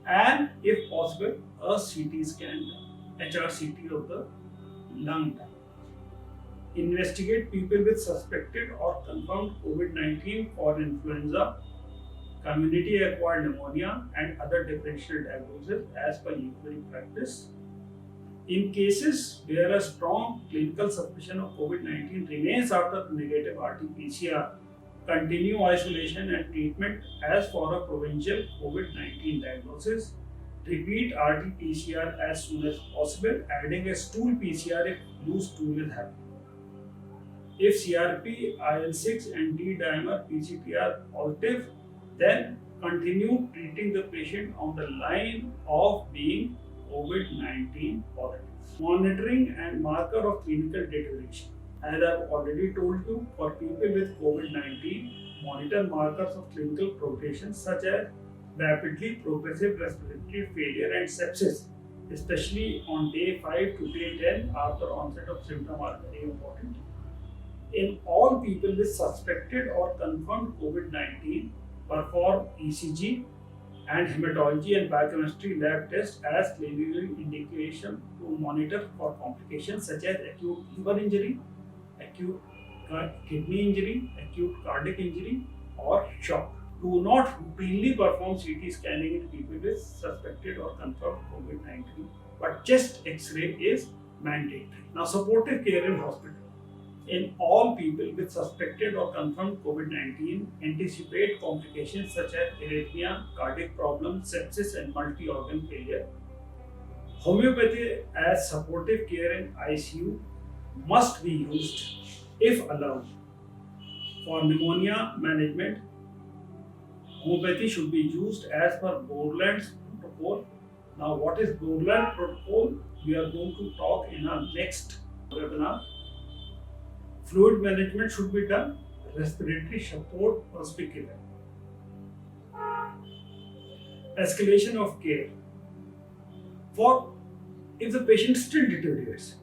and if possible, a CT scan done, HRCT of the lung done. Investigate people with suspected or confirmed COVID-19 or influenza, community acquired pneumonia, and other differential diagnosis as per usual practice. In cases where a strong clinical suspicion of COVID-19 remains after negative RT-PCR, continue isolation and treatment as for a provincial COVID-19 diagnosis. Repeat RT-PCR as soon as possible, adding a stool PCR if loose stool is happening. If CRP, IL-6 and D-dimer PCT are positive, then continue treating the patient on the line of being COVID-19 positive. Monitoring and marker of clinical deterioration. As I have already told you, for people with COVID-19, monitor markers of clinical progression such as rapidly progressive respiratory failure and sepsis, especially on day 5 to day 10 after onset of symptom, are very important. In all people with suspected or confirmed COVID-19, perform ECG and hematology and biochemistry lab tests as clinical indication to monitor for complications such as acute liver injury, acute kidney injury, acute cardiac injury, or shock. Do not routinely perform CT scanning in people with suspected or confirmed COVID-19, but chest X-ray is mandatory. Now, supportive care in hospital. In all people with suspected or confirmed COVID-19, anticipate complications such as arrhythmia, cardiac problems, sepsis, and multi-organ failure. Homeopathy as supportive care in ICU must be used if allowed. For pneumonia management, homeopathy should be used as per Borland's protocol. Now, what is Borland protocol? We are going to talk in our next webinar. Fluid management should be done. Respiratory support must be given. Escalation of care. For if the patient still deteriorates,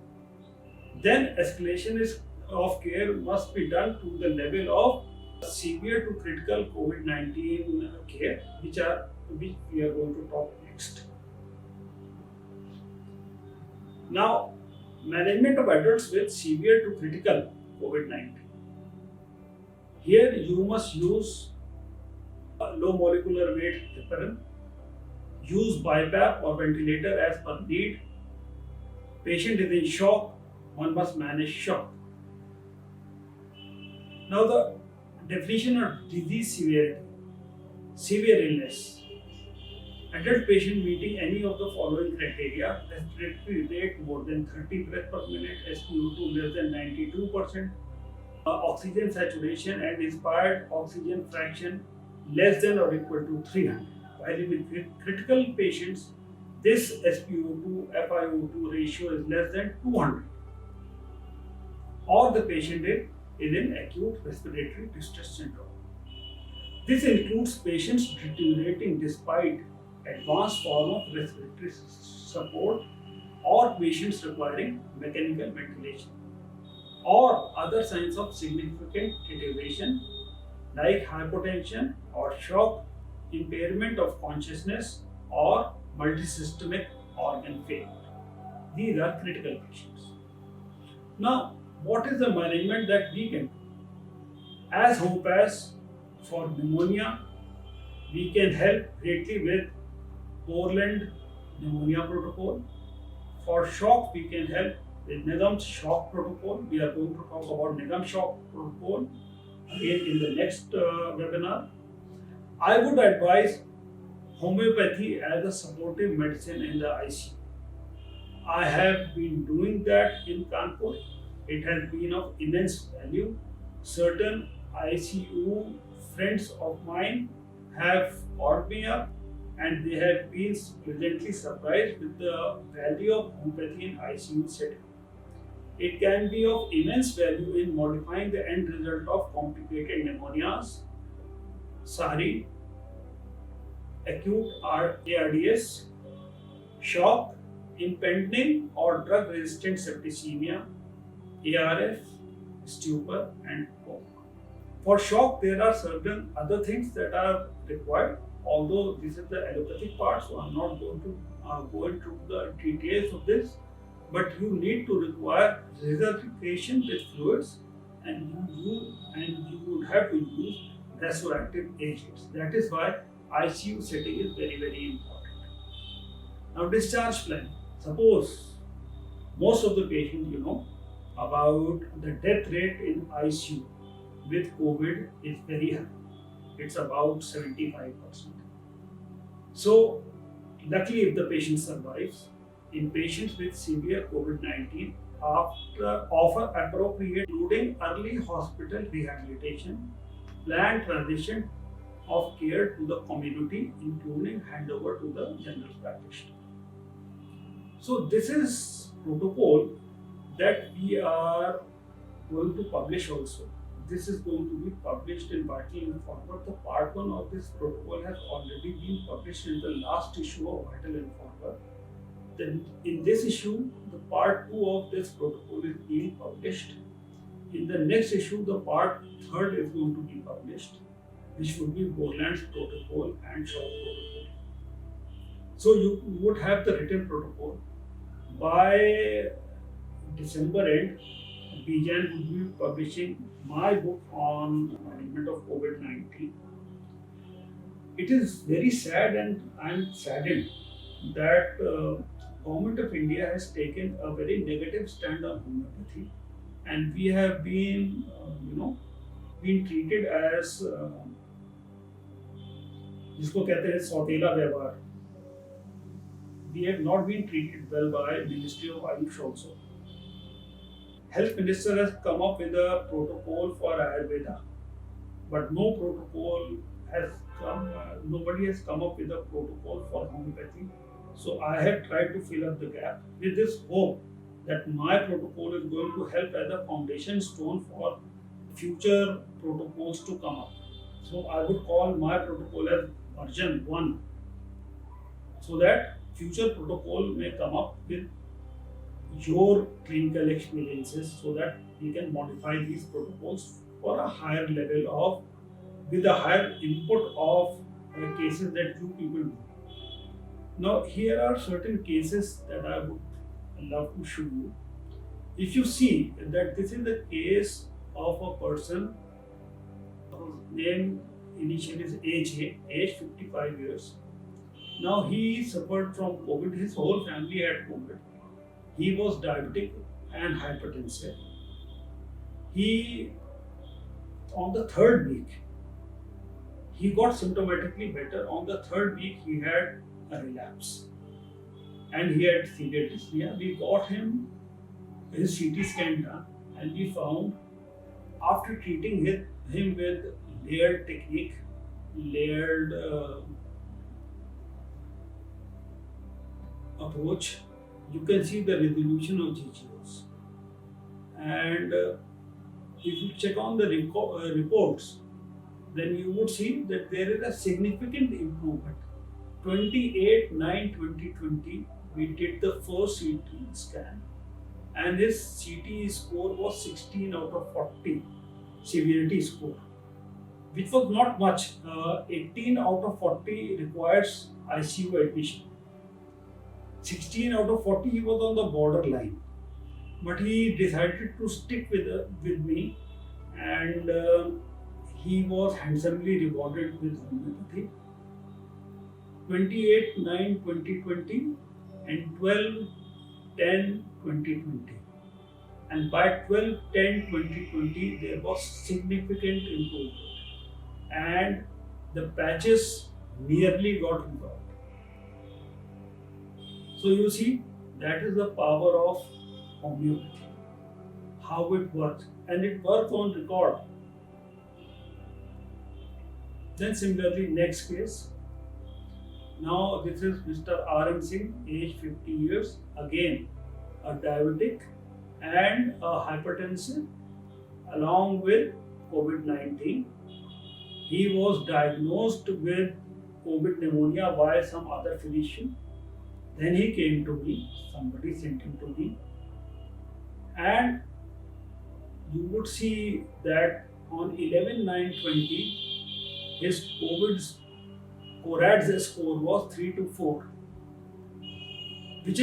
then escalation of care must be done to the level of severe to critical COVID-19 care, which we are going to talk next. Now, management of adults with severe to critical COVID-19. Here you must use low molecular weight heparin, use BiPAP or ventilator as per need. Patient is in shock, one must manage shock. Now the definition of disease severity, severe illness. Adult patient meeting any of the following criteria: respiratory rate more than 30 breaths per minute, SpO2 less than 92%, oxygen saturation and inspired oxygen fraction less than or equal to 300. While with critical patients, this SpO2 FiO2 ratio is less than 200, or the patient is in acute respiratory distress syndrome. This includes patients deteriorating despite advanced form of respiratory support, or patients requiring mechanical ventilation, or other signs of significant deterioration like hypotension or shock, impairment of consciousness, or multisystemic organ failure. These are critical patients. Now, what is the management that we can do? As hope as for pneumonia, we can help greatly with Portland pneumonia protocol. For shock, we can help with Nigam's shock protocol. We are going to talk about Nigam shock protocol again in the next webinar. I would advise homeopathy as a supportive medicine in the ICU. I have been doing that in Kanpur. It has been of immense value. Certain ICU friends of mine have called me up and they have been pleasantly surprised with the value of homeopathy in ICU setting. It can be of immense value in modifying the end result of complicated pneumonias, SARI, acute ARDS, shock, impending or drug-resistant septicemia, ARF, stupor, and coke. For shock, there are certain other things that are required. Although this is the allopathic part, so I'm not going to go into the details of this. But you need to require resuscitation with fluids, and you would have to use vasoactive agents. That is why ICU setting is very, very important. Now, discharge plan. Suppose most of the patients about the death rate in ICU with COVID is very high. It's about 75%. So, luckily, if the patient survives, in patients with severe COVID-19, offer appropriate, including early hospital rehabilitation, planned transition of care to the community, including handover to the general practitioner. So, this is protocol that we are going to publish also. This is going to be published in Vital Informer. The part 1 of this protocol has already been published in the last issue of Vital Informer. Then in this issue, the part 2 of this protocol is being published. In the next issue, the part 3 is going to be published, which would be Borland's protocol and Shaw protocol. So you would have the written protocol. By December end, BJAN would be publishing my book on management of COVID-19. It is very sad, and I am saddened that Government of India has taken a very negative stand on homeopathy, and we have been, being treated as जिसको कहते हैं सौतेला व्यवहार. We have not been treated well by Ministry of Ayush also. Health Minister has come up with a protocol for Ayurveda, but no protocol has come. Nobody has come up with a protocol for homeopathy. So I have tried to fill up the gap with this hope that my protocol is going to help as a foundation stone for future protocols to come up. So I would call my protocol as version 1, so that future protocol may come up with your clinical experiences, so that we can modify these protocols for a higher level of, with a higher input of cases that you people do. Now, here are certain cases that I would love to show you. If you see that this is the case of a person whose name initially is AJ, age 55 years. Now he suffered from COVID. His whole family had COVID. He was diabetic and hypertensive. He, on the third week, he got symptomatically better. On the third week, he had a relapse and he had severe dyspnea. We got him his CT scan done, and we found after treating him with layered technique, layered approach, you can see the resolution of GGOs. And if you check on the reports, then you would see that there is a significant improvement. 28/9/2020, we did the first CT scan, and his CT score was 16 out of 40 severity score, which was not much. 18 out of 40 requires ICU admission. 16 out of 40, he was on the borderline, but he decided to stick with me, and he was handsomely rewarded with homeopathy. 28/9/2020 and 12/10/2020, and by 12/10/2020 there was significant improvement, and the patches nearly got resolved. So you see, that is the power of homeopathy, how it works, and it works on record. Then similarly, next case. Now this is Mr. RM Singh, age 50 years, again a diabetic and a hypertensive along with COVID-19. He was diagnosed with COVID pneumonia by some other physician. Then he came to me, somebody sent him to me, and you would see that on 11/9/20, his CORADS score was 3 to 4, which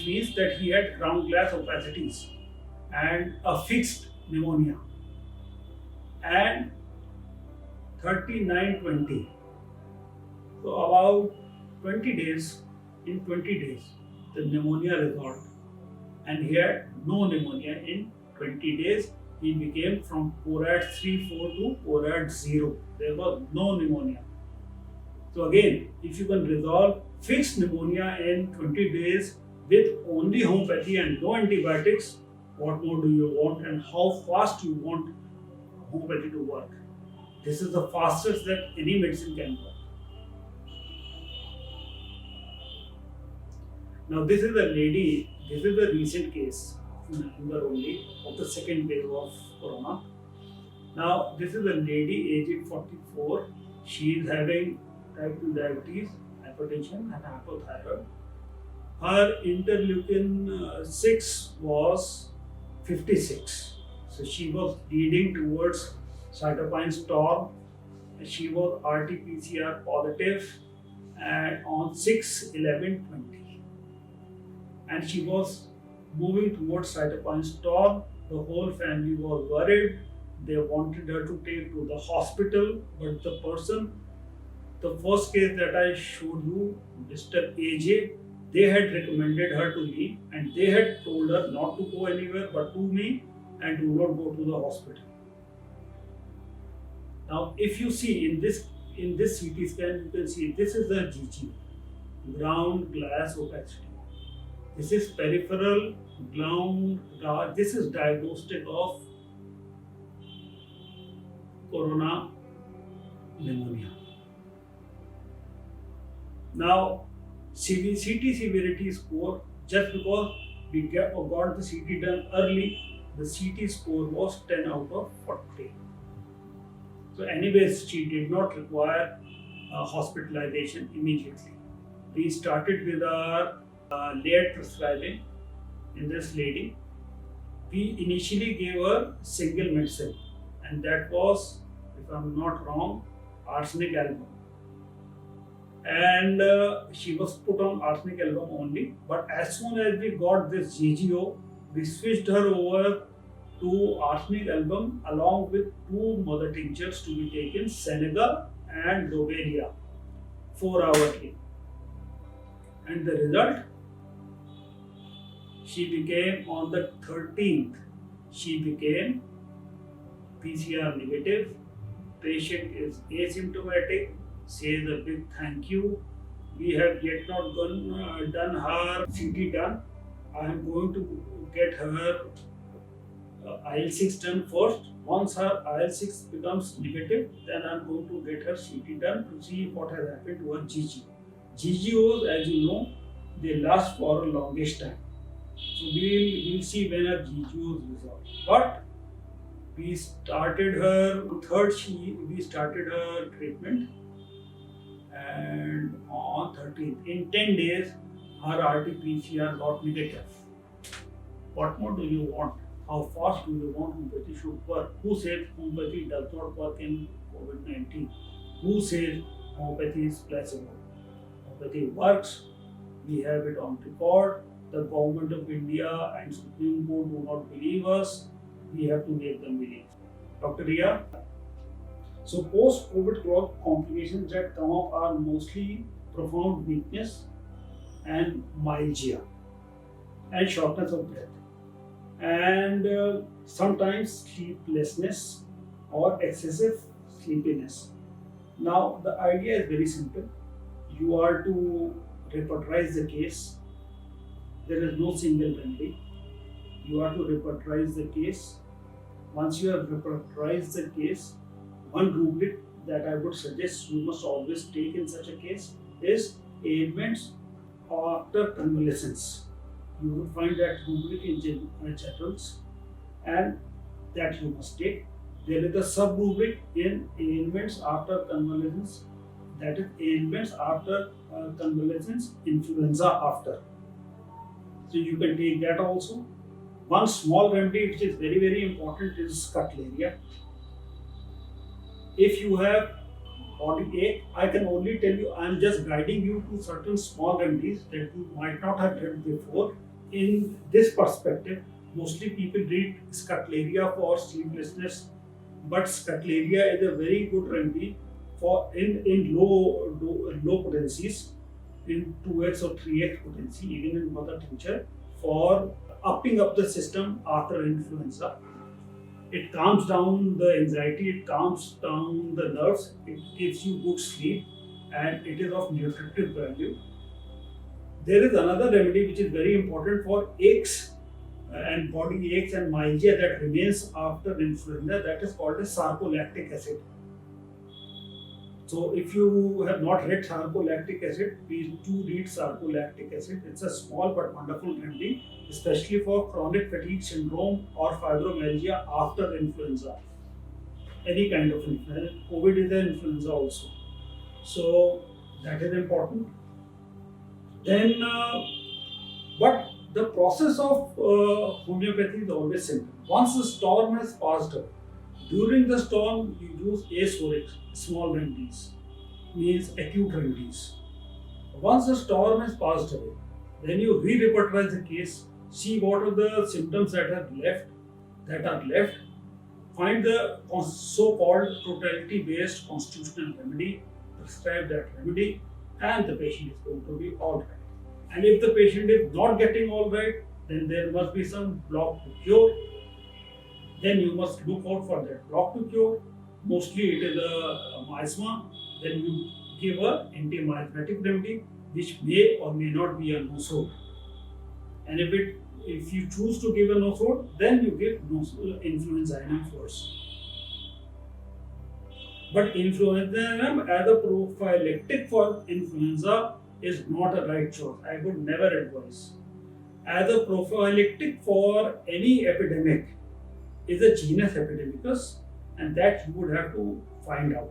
means that he had ground glass opacities and a fixed pneumonia. And 39/20, so about 20 days. In 20 days, the pneumonia resolved, and he had no pneumonia in 20 days. He became from CORAD 3-4 to CORAD 0. There was no pneumonia. So again, if you can resolve fixed pneumonia in 20 days with only homeopathy and no antibiotics, what more do you want, and how fast you want homeopathy to work? This is the fastest that any medicine can work. Now this is a recent case, November only, of the second wave of corona. Now this is a lady aged 44. She is having type 2 diabetes, hypertension and hypothyroid. Her interleukin 6 was 56. So she was leading towards cytokine storm. She was RT-PCR positive and on 6/11/20. And she was moving towards cytokine storm. The whole family was worried. They wanted her to take to the hospital, but the first case that I showed you, Mr. AJ, they had recommended her to me, and they had told her not to go anywhere but to me and do not go to the hospital. Now, if you see in this CT scan, you can see this is the GG, ground glass opacity. This is peripheral ground glass. This is diagnostic of corona pneumonia. Now, CT severity score, just because we got the CT done early, the CT score was 10 out of 40. So anyways, she did not require hospitalization immediately. We started with our layered prescribing in this lady. We initially gave her single medicine, and that was, if I'm not wrong, arsenic album. and she was put on arsenic album only. But as soon as we got this GGO, we switched her over to arsenic album along with two mother tinctures to be taken, Senegal and Lobelia, 4 hourly. And the result, she became on the 13th, she became PCR negative. Patient is asymptomatic. Says a big thank you. We have yet not done her CT done. I am going to get her IL-6 done first. Once her IL-6 becomes negative, then I am going to get her CT done to see what has happened to her GG. GGOs, as you know, they last for a longish time. So we'll see when her GGOs resolve. But we started her we started her treatment, and on 13th, in 10 days, her RT-PCR got negative. What more do you want? How fast do you want homeopathy should work? Who says homeopathy does not work in COVID-19? Who says homeopathy is placebo? Homeopathy works. We have it on record. The government of India and Supreme Court do not believe us. We have to make them believe. Dr. Ria? So post-COVID complications that come up are mostly profound weakness and myalgia and shortness of breath, and sometimes sleeplessness or excessive sleepiness. Now the idea is very simple. You are to repertorize the case. There is no single remedy. You are to repertorize the case. Once you have repertorized the case, one rubric that I would suggest you must always take in such a case is ailments after convalescence. You will find that rubric in journals, and that you must take. There is a sub rubric in ailments after convalescence, that is ailments after convalescence, influenza after. So you can take that also. One small remedy which is very, very important is Scuttleria. If you have body ache, I can only tell you, I am just guiding you to certain small remedies that you might not have read before. In this perspective, mostly people read Scuttleria for sleeplessness, but Scuttleria is a very good remedy for in low potencies, in 2x or 3x potency, even in mother tincture, for upping up the system after influenza. It calms down the anxiety, it calms down the nerves, it gives you good sleep, and it is of nutritive value. There is another remedy which is very important for aches and body aches and myalgia that remains after influenza, that is called as sarcolactic acid. So if you have not read sarcolactic acid, please do read sarcolactic acid. It's a small but wonderful remedy, especially for chronic fatigue syndrome or fibromyalgia after influenza. Any kind of influenza. COVID is an influenza also. So that is important. Then, but the process of homeopathy is always simple. Once the storm has passed up, during the storm you use asoric, small remedies, means acute remedies. Once the storm has passed away, then you re-repertorize the case, see what are the symptoms that are left, find the so-called totality-based constitutional remedy, prescribe that remedy, and the patient is going to be all right. And if the patient is not getting all right, then there must be some block to cure. Then you must look out for that block to cure. Mostly it is a miasma. Then you give a anti-miasmatic remedy, which may or may not be a nosode. And if you choose to give a nosode, then you give influenzainum first. But influenzainum as a prophylactic for influenza is not a right choice. I would never advise. As a prophylactic for any epidemic is a genus epidemicus, and that you would have to find out.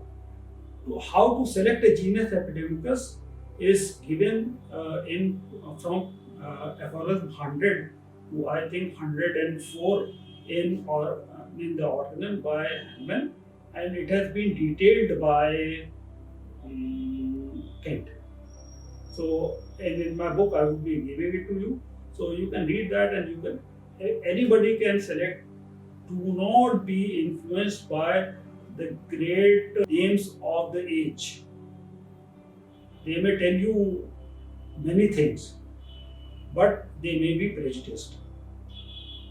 How to select a genus epidemicus is given from FRS 100 to I think 104 in the organ by Hammond, and it has been detailed by Kent. So, and in my book, I will be giving it to you. So you can read that, and you can anybody can select. Do not be influenced by the great names of the age. They may tell you many things, but they may be prejudiced.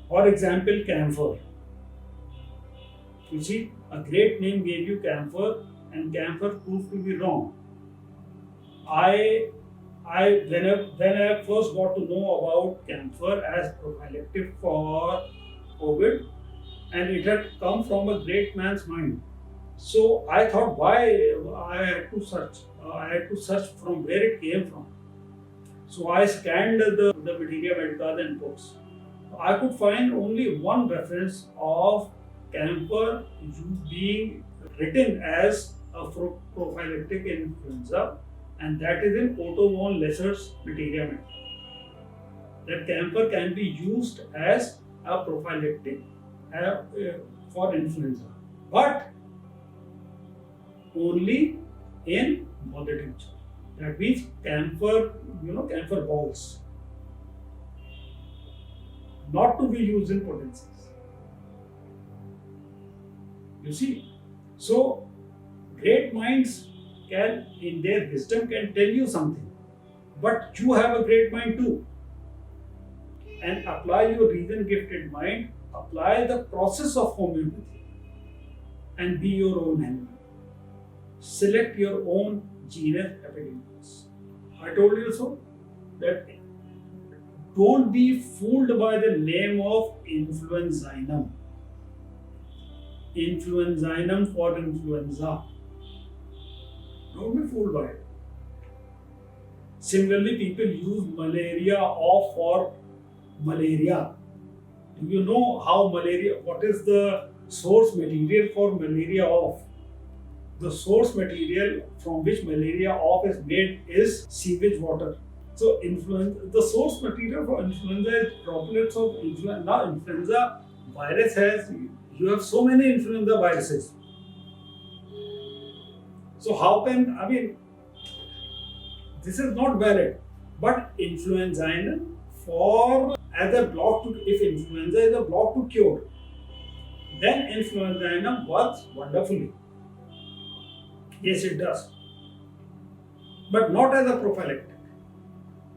For example, camphor. You see, a great name gave you camphor, and camphor proved to be wrong. I, when I first got to know about camphor as prophylactic for COVID, and it had come from a great man's mind. So I thought, why I had to search. I had to search from where it came from. So I scanned the Materia Medica and books. I could find only one reference of camphor being written as a prophylactic influenza, and that is in Otto von Lesser's Materia Medica. That camphor can be used as a prophylactic for influenza, but only in mother tincture. That means camphor, camphor balls, not to be used in potencies. You see, so great minds can, in their wisdom, can tell you something, but you have a great mind too, and apply your reason-gifted mind. Apply the process of homeopathy, and be your own enemy. Select your own genus epidemics. I told you so that don't be fooled by the name of influenzainum. Influenzainum for influenza. Don't be fooled by it. Similarly, people use malaria off for malaria. Do you know how malaria, what is the source material for malaria off? The source material from which malaria off is made is sewage water. So the source material for influenza is droplets of influenza. Now influenza virus you have so many influenza viruses. So how can, this is not valid. But influenzainum for as a block to, if influenza is a block to cure, then influenzainum works wonderfully. Yes, it does. But not as a prophylactic.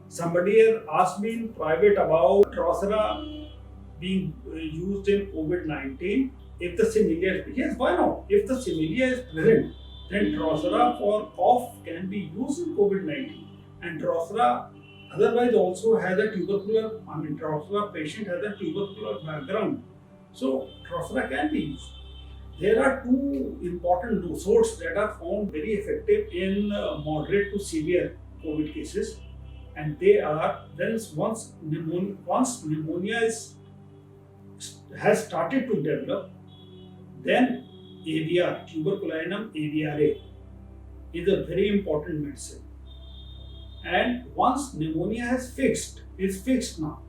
Somebody has asked me in private about Drosera being used in COVID-19. If the similia is, yes, why not? If the similia is present, then Drosera for cough can be used in COVID-19. And Drosera otherwise also has a Drosera patient has a tubercular background. So Drosera can be used. There are two important nosodes that are found very effective in moderate to severe COVID cases, and they are once pneumonia has started to develop, then AVR, tuberculinum aviare, is a very important medicine. And once pneumonia is fixed now,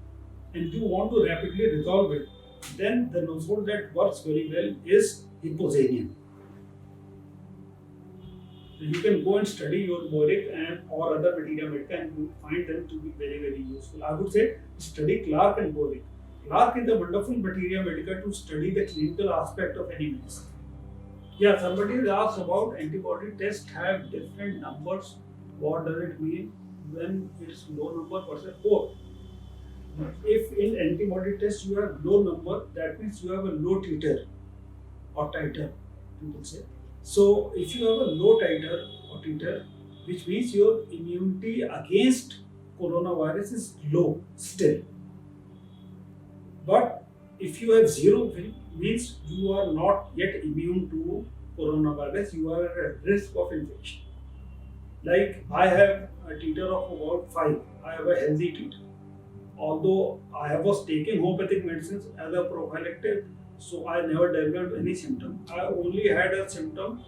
and you want to rapidly resolve it, then the nosode that works very well is hyposanium. So you can go and study your Boric and or other Materia Medica, and you find them to be very, very useful. I would say study Clark and Boric. Clark is a wonderful Materia Medica to study the clinical aspect of any medicine. Yeah, somebody has asked about antibody tests have different numbers. What does it mean when it's low number versus 4? If in antibody test you have low number, that means you have a low titer or titer, people say. So if you have a low titer or titer, which means your immunity against coronavirus is low still. But if you have 0, means you are not yet immune to coronavirus, you are at risk of infection. Like I have a titer of about 5, I have a healthy titer. Although I was taking homeopathic medicines as a prophylactic, so I never developed any symptom. I only had a symptom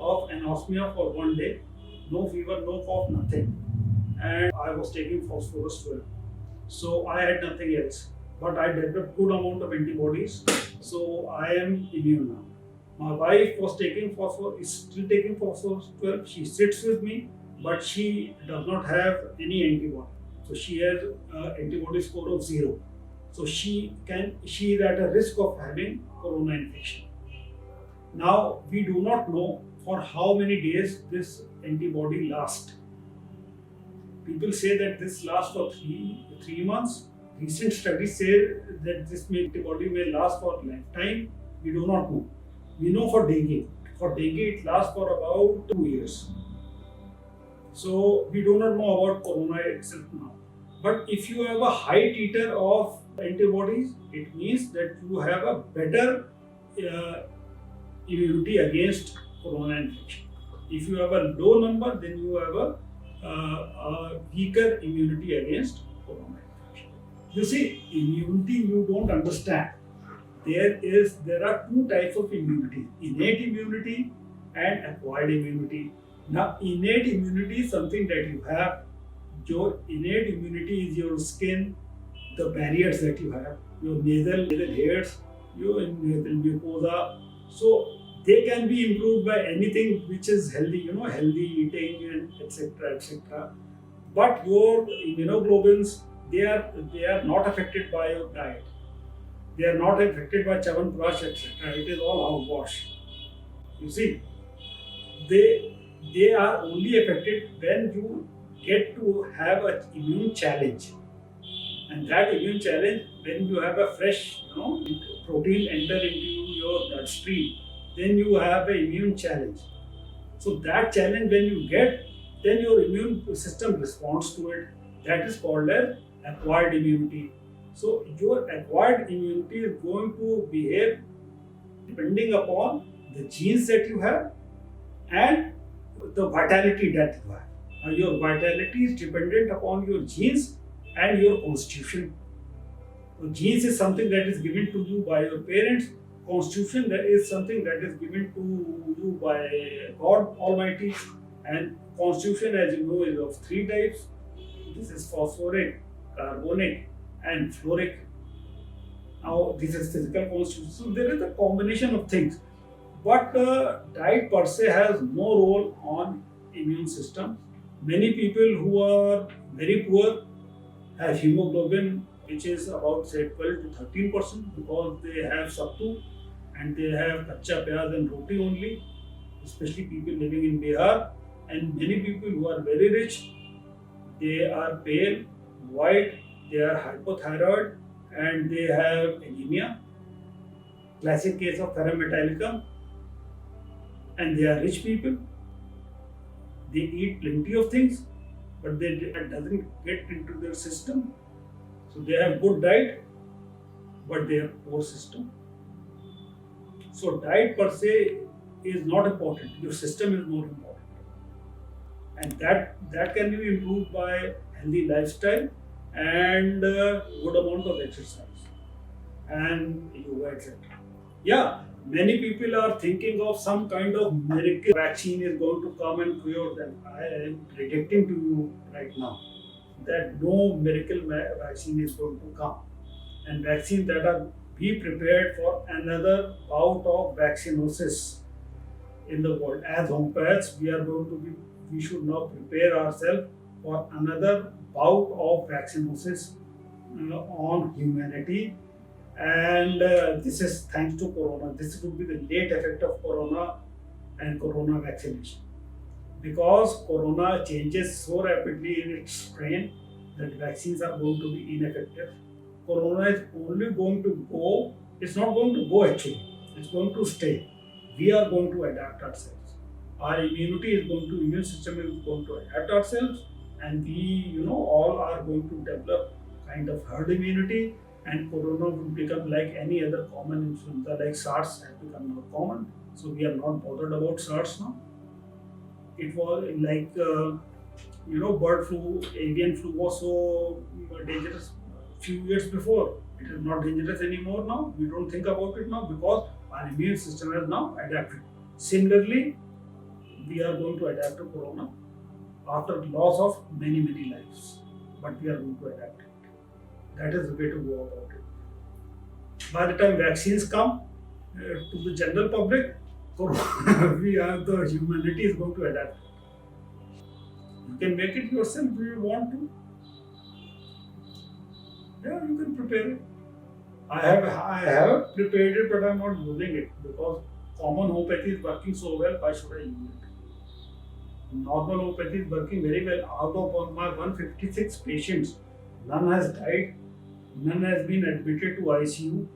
of anosmia for 1 day, no fever, no cough, nothing. And I was taking phosphorus 12. So I had nothing else. But I developed good amount of antibodies, so I am immune now. My wife was taking phosphorus, is still taking phosphorus 12. She sits with me but she does not have any antibody. So she has antibody score of 0. So she is at a risk of having corona infection. Now we do not know for how many days this antibody lasts. People say that this lasts for three months. Recent studies say that this antibody may last for lifetime. We do not know. We know for dengue. For dengue, it lasts for about 2 years. So we do not know about corona itself now. But if you have a high titer of antibodies, it means that you have a better immunity against corona infection. If you have a low number, then you have a weaker immunity against corona infection. You see, immunity you don't understand. There are two types of immunity: innate immunity and acquired immunity. Now, innate immunity is something that you have. Your innate immunity is your skin, the barriers that you have, your nasal hairs, your nasal mucosa. So they can be improved by anything which is healthy, healthy eating and etc. etc. But your immunoglobulins, they are not affected by your diet. They are not affected by Chyawanprash, etc. It is all hogwash. You see, they are only affected when you get to have an immune challenge. And that immune challenge, when you have a fresh protein enter into your bloodstream, then you have an immune challenge. So that challenge when you get, then your immune system responds to it. That is called as acquired immunity. So your acquired immunity is going to behave depending upon the genes that you have and the vitality that you have. Your vitality is dependent upon your genes and your constitution. So genes is something that is given to you by your parents. Constitution that is something that is given to you by God Almighty. And constitution, as you know, is of 3 types. This is phosphoric, carbonic, and fluoric. Now, this is physical constitution. So there is a combination of things. But diet per se has no role on immune system. Many people who are very poor have hemoglobin which is about say 12 to 13% because they have sattu and they have kacha pyaz and roti only, especially people living in Bihar. And many people who are very rich, they are pale, white, they are hypothyroid and they have anemia, classic case of ferrum metallicum. And they are rich people. They eat plenty of things, but that doesn't get into their system. So they have good diet, but they have poor system. So diet per se is not important. Your system is more important, and that can be improved by healthy lifestyle and good amount of exercise and yoga, etc. Yeah. Many people are thinking of some kind of miracle vaccine is going to come and cure them. I am predicting to you right now that no miracle vaccine is going to come. And vaccines that are be prepared for another bout of vaccinosis in the world. As homeopaths, we should now prepare ourselves for another bout of vaccinosis on humanity. And this is thanks to corona. This could be the late effect of corona and corona vaccination. Because corona changes so rapidly in its strain that vaccines are going to be ineffective. Corona is only going to go, it's not going to go actually, it's going to stay. We are going to adapt ourselves. Our immune system is going to adapt ourselves, and we, all are going to develop kind of herd immunity. And corona will become like any other common influenza, like SARS has become more common. So we are not bothered about SARS now. It was like, bird flu, avian flu was so dangerous a few years before. It is not dangerous anymore now. We don't think about it now because our immune system has now adapted. Similarly, we are going to adapt to corona after loss of many lives. But we are going to adapt it. That is the way to go about it. By the time vaccines come to the general public, the humanity is going to adapt. You can make it yourself if you want to. Yeah, you can prepare it. I have prepared it, but I'm not using it because common homeopathy is working so well. Why should I use it? Normal homeopathy is working very well. Out of my 156 patients, none has died, none has been admitted to ICU.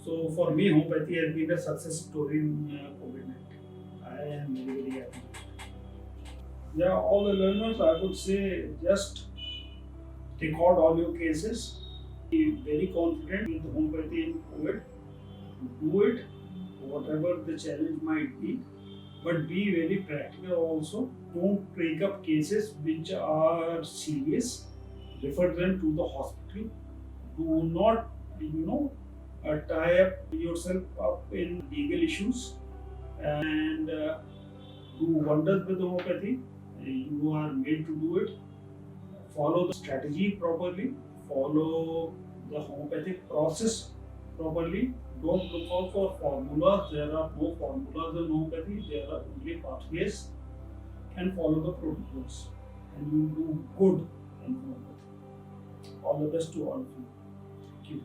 So for me, homeopathy has been a success story in COVID-19. I am very, very happy. Yeah, all the learners, I would say just record all your cases. Be very confident with homeopathy in COVID. Do it, whatever the challenge might be, but be very practical also. Don't take up cases which are serious. Refer them to the hospital. Do not, tie up yourself up in legal issues and do wonders with homeopathy. You are made to do it. Follow the strategy properly. Follow the homeopathic process properly. Don't look out for formulas. There are no formulas in homeopathy. There are only pathways, and follow the protocols. And you do good in homeopathy. All the best to all of you. Thank you.